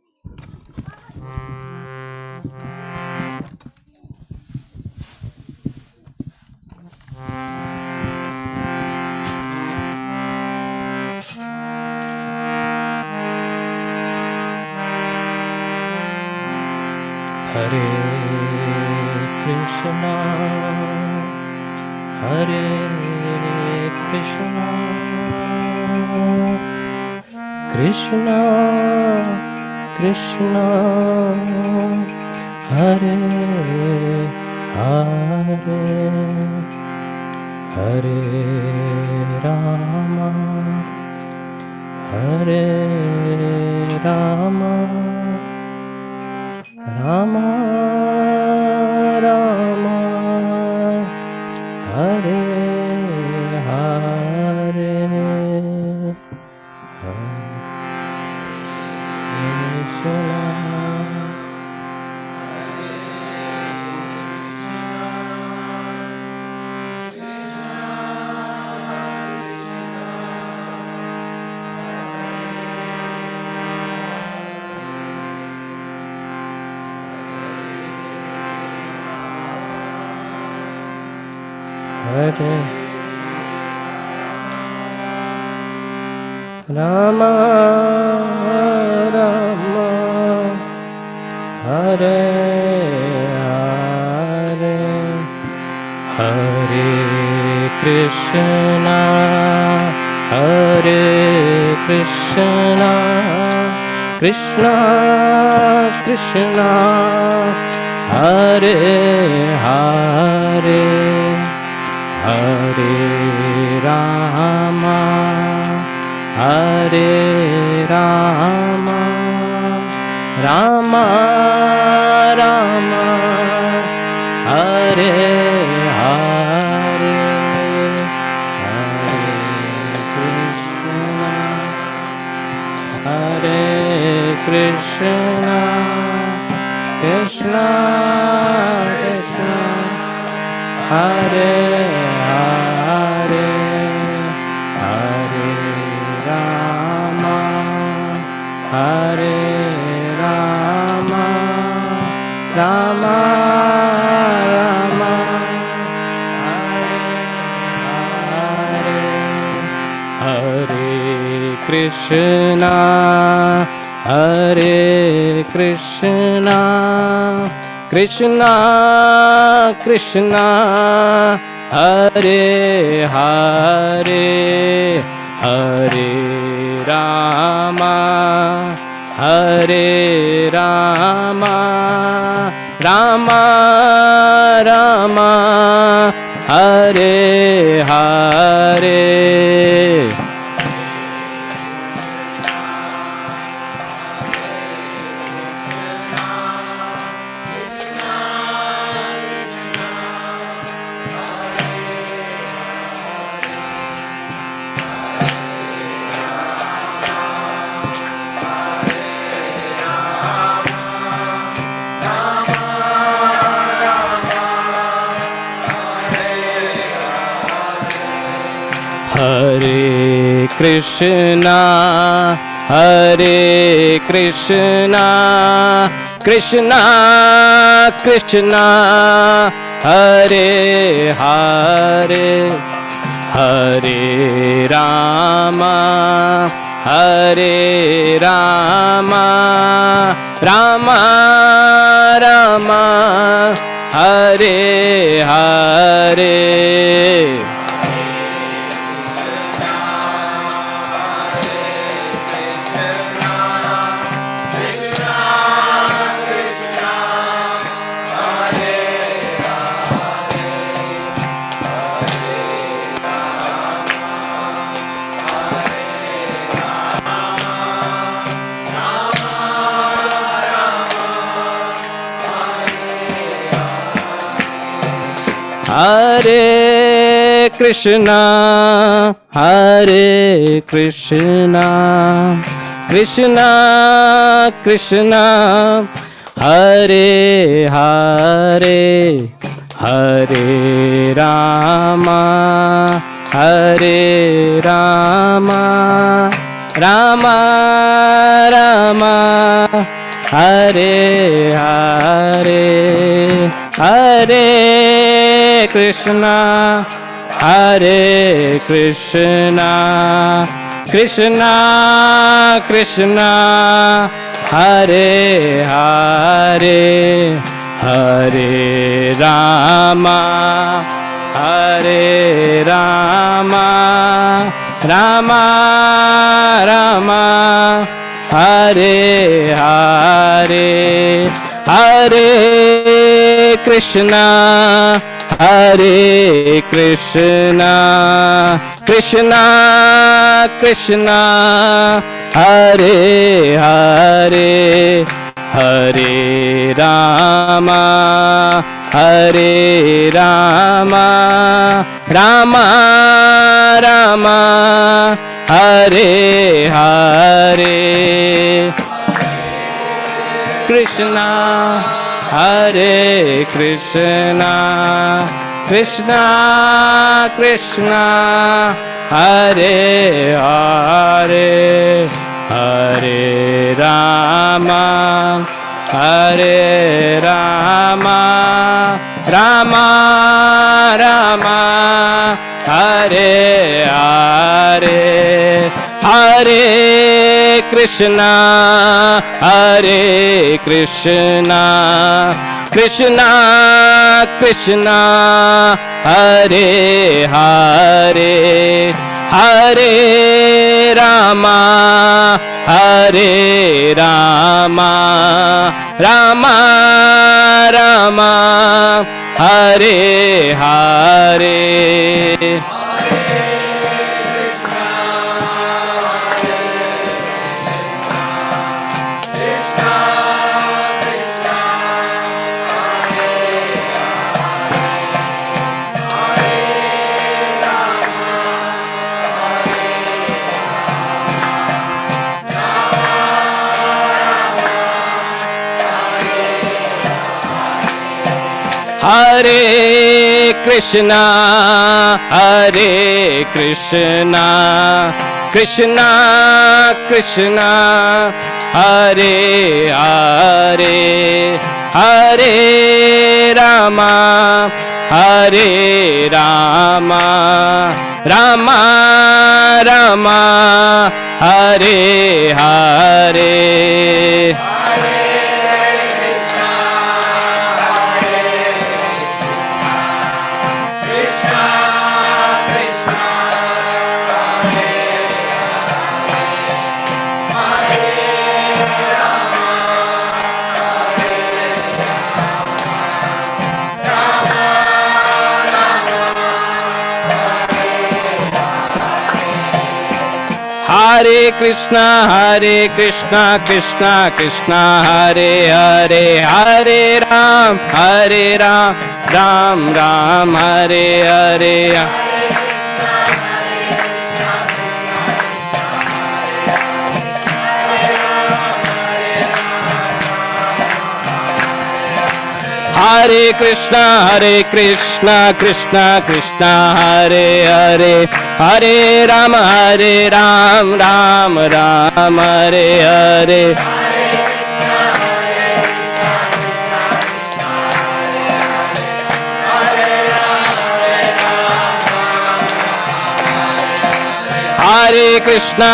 Hare Krishna, Hare Krishna, Krishna Krishna, Hare Hare, Hare Rama, Hare Rama, Rama Rama, Hare Hare, Hare Krishna, Hare Rama Rama, Hare Hare, Hare Krishna, Hare Krishna, Krishna Krishna, Hare Hare, Hare Rama, Hare Rama, Rama Rama, Hare Hare, Hare Krishna, Hare Krishna, Krishna Krishna, Hare Hare, Hare Rama, Hare Rama, Rama Rama, Hare Hare, Hare Krishna, Hare Krishna, Krishna Krishna, Hare Hare, Hare Rama, Hare Rama, Rama Rama, Hare Hare. Hare Krishna, Hare Krishna, Krishna Krishna, Hare Hare, Hare Rama, Hare Rama, Rama Rama, Hare Hare. Hare Krishna, Hare Krishna, Krishna Krishna, Hare Hare, Hare Rama, Hare Rama, Rama Rama, Hare Hare, Hare Krishna, Hare Krishna, Krishna Krishna, Hare Hare, Hare Rama, Hare Rama, Rama Rama, Hare Hare, Hare Krishna, Hare Krishna, Krishna Krishna, Hare Hare, Hare Rama, Hare Rama, Rama Rama, Hare Hare. Krishna, Hare Krishna, Krishna Krishna, Hare Hare, Hare Rama, Hare Rama, Rama Rama, Hare Hare, Hare Krishna, Hare Krishna, Krishna Krishna, Hare Hare, Hare Rama, Hare Rama, Rama Rama, Hare Hare. Hare Krishna, Hare Krishna, Krishna Krishna, Hare Hare, Hare Rama, Hare Rama, Rama Rama, Hare Hare. Hare Krishna, Krishna Krishna, Hare Hare, Hare Ram, Ram Ram, Hare Hare. Hare Krishna, Krishna Krishna, Hare Hare, Hare Ram, Ram Ram, Hare Hare. Hare Krishna,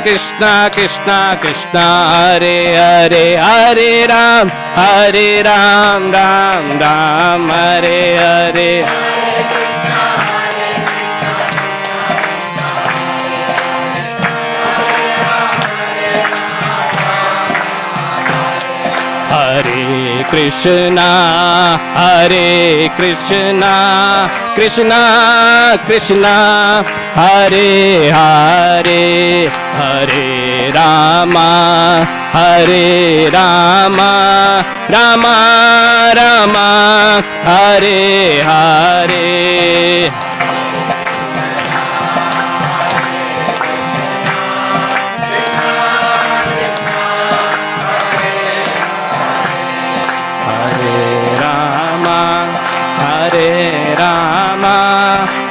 Krishna Krishna, Hare Hare, Hare Ram, Ram Ram, Hare Hare. Hare Krishna, Krishna Krishna, Hare Hare, Hare Rama, Rama Rama, Hare Hare.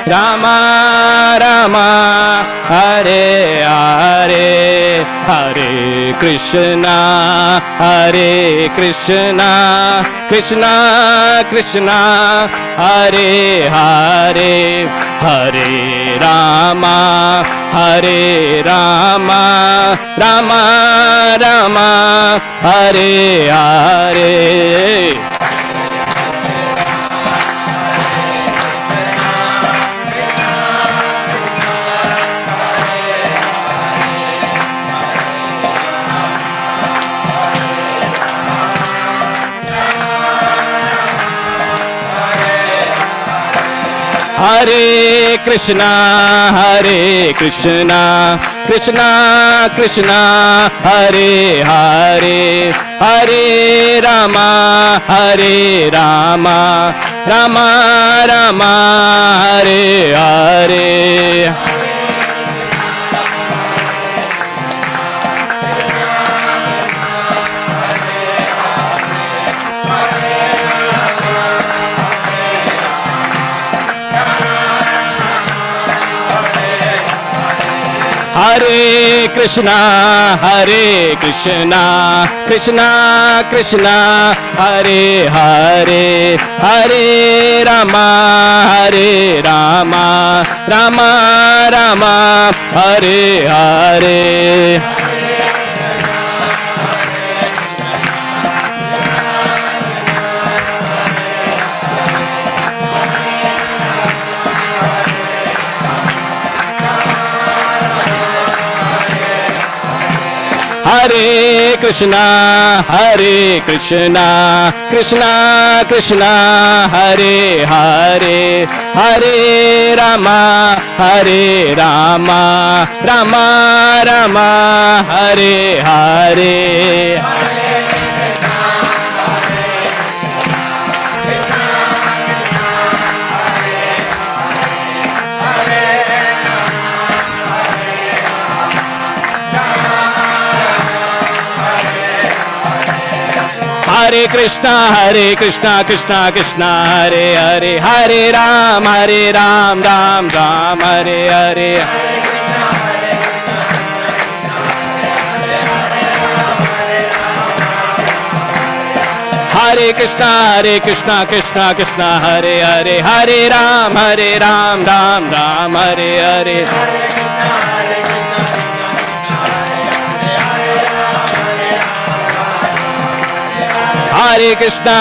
Rama Rama, Hare Hare, Hare Krishna, Krishna Krishna, Hare Hare, Hare Rama, Rama Rama, Hare Hare. Hare Krishna, Krishna Krishna, Hare Hare, Hare Rama, Rama Rama, Hare Hare. Hare Krishna, Krishna Krishna, Hare Hare, Hare Rama, Rama Rama, Hare Hare. Hare Krishna, Krishna Krishna, Hare Hare, Hare Rama, Rama Rama, Hare Hare. Hare Krishna, Krishna Krishna, Hare Hare, Hare Ram, Ram Ram, Hare Hare. Hare Krishna, Krishna Krishna, Hare Hare, Hare Ram, Ram Ram, Hare Hare. Hare Krishna,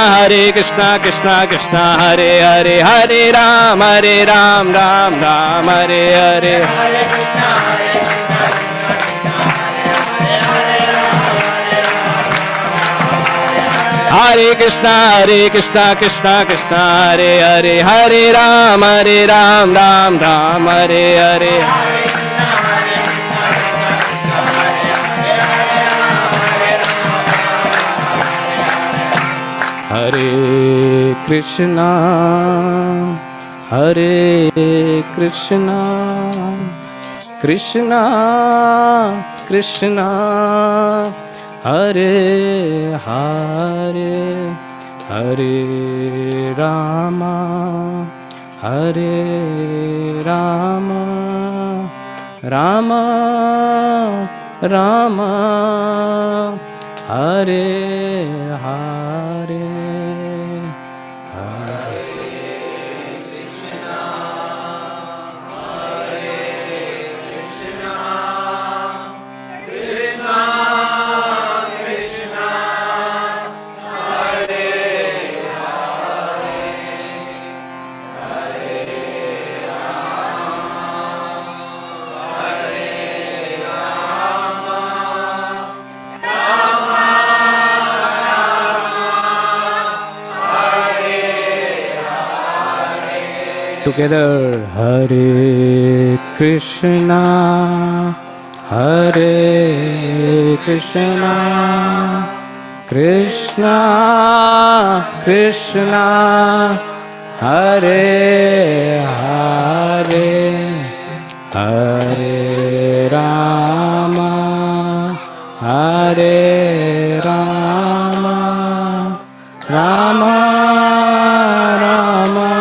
Krishna Krishna, Hare Hare, Hare Ram, Ram Ram, Hare Hare. Hare Krishna, Krishna Krishna, Hare Hare, Hare Ram, Ram Ram, Hare Hare. Hare Krishna, Hare Krishna, Krishna Krishna, Hare Hare, Hare Rama, Hare Rama, Rama Rama, Hare Hare. Together, Hare Krishna, Hare Krishna, Krishna Krishna, Hare Hare, Hare Rama, Hare Rama, Rama Rama,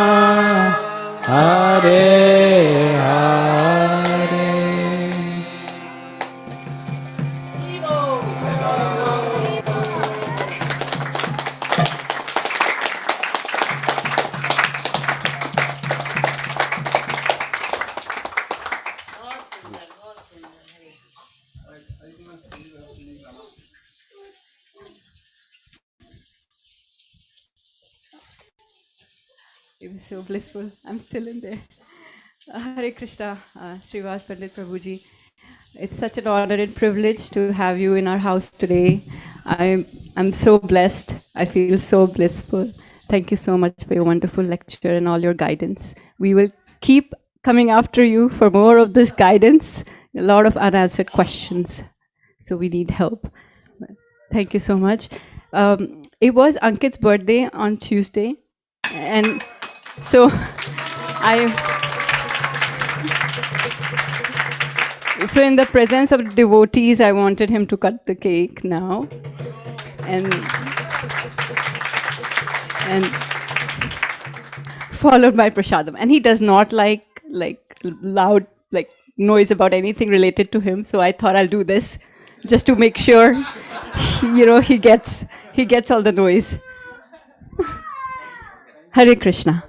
Hare Hare. It was so blissful. I'm still in there. Hare Krishna, Srivas, Pandit, Prabhuji. It's such an honor and privilege to have you in our house today. I'm so blessed. I feel so blissful. Thank you so much for your wonderful lecture and all your guidance. We will keep coming after you for more of this guidance, a lot of unanswered questions. So we need help. Thank you so much. It was Ankit's birthday on Tuesday. And so so in the presence of devotees, I wanted him to cut the cake now. And followed by prasadam. And he does not like loud noise about anything related to him. So I thought I'll do this just to make sure he gets all the noise. Hare Krishna.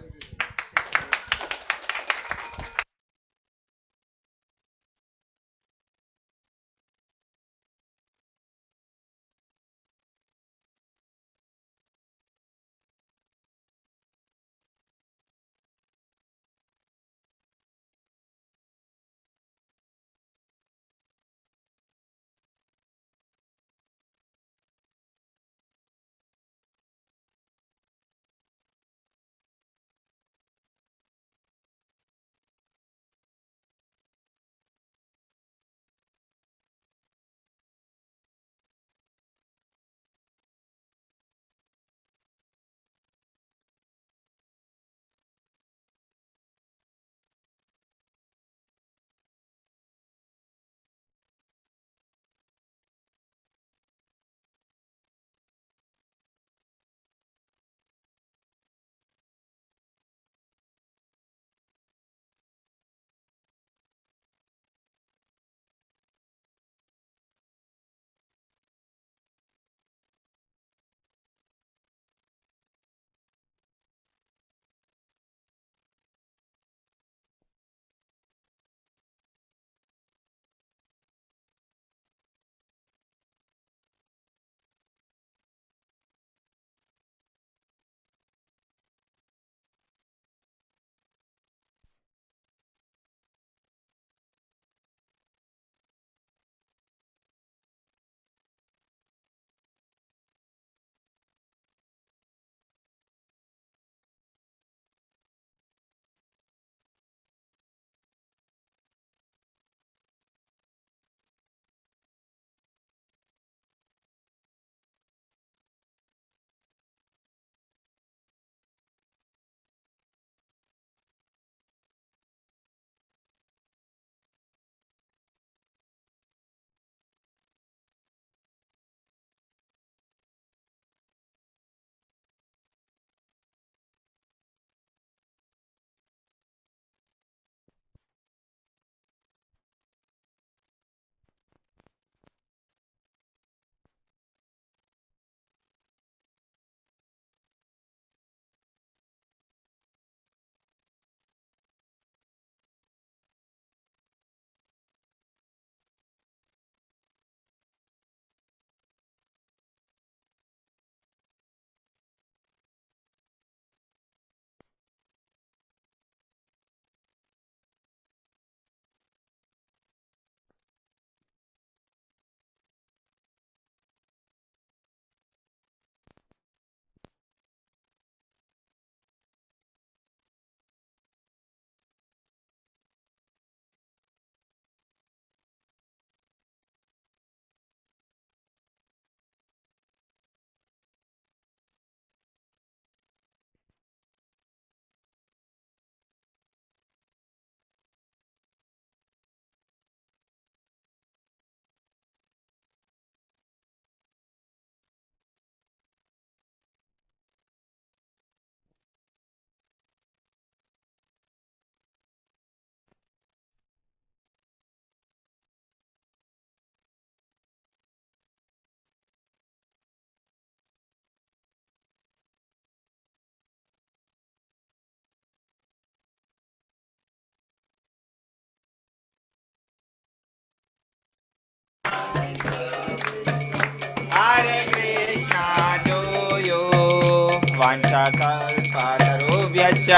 वाञ्छाकल्पतरुभ्यश्च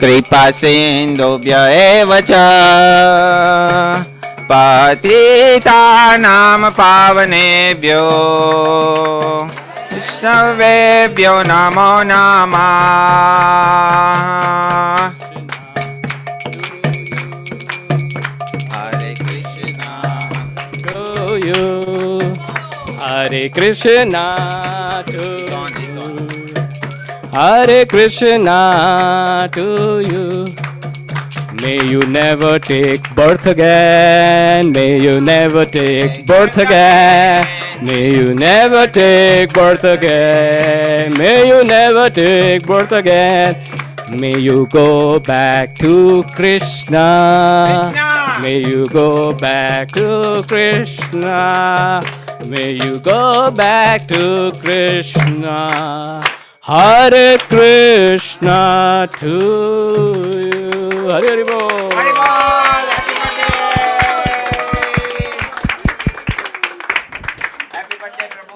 कृपा सिन्धुभ्य एव च पतितानां पावनेभ्यो वैष्णवेभ्यो नमो नमः हरे Krishna To you, Hare Krishna to you, Hare Krishna to you. May you never take birth again. May you never take birth again. May you never take birth again. May you never take birth again. May you go back to Krishna. May you go back to Krishna. May you go back to Krishna. Hare Krishna to you. Hare Hare Bol. Hari बोल happy birthday प्रभु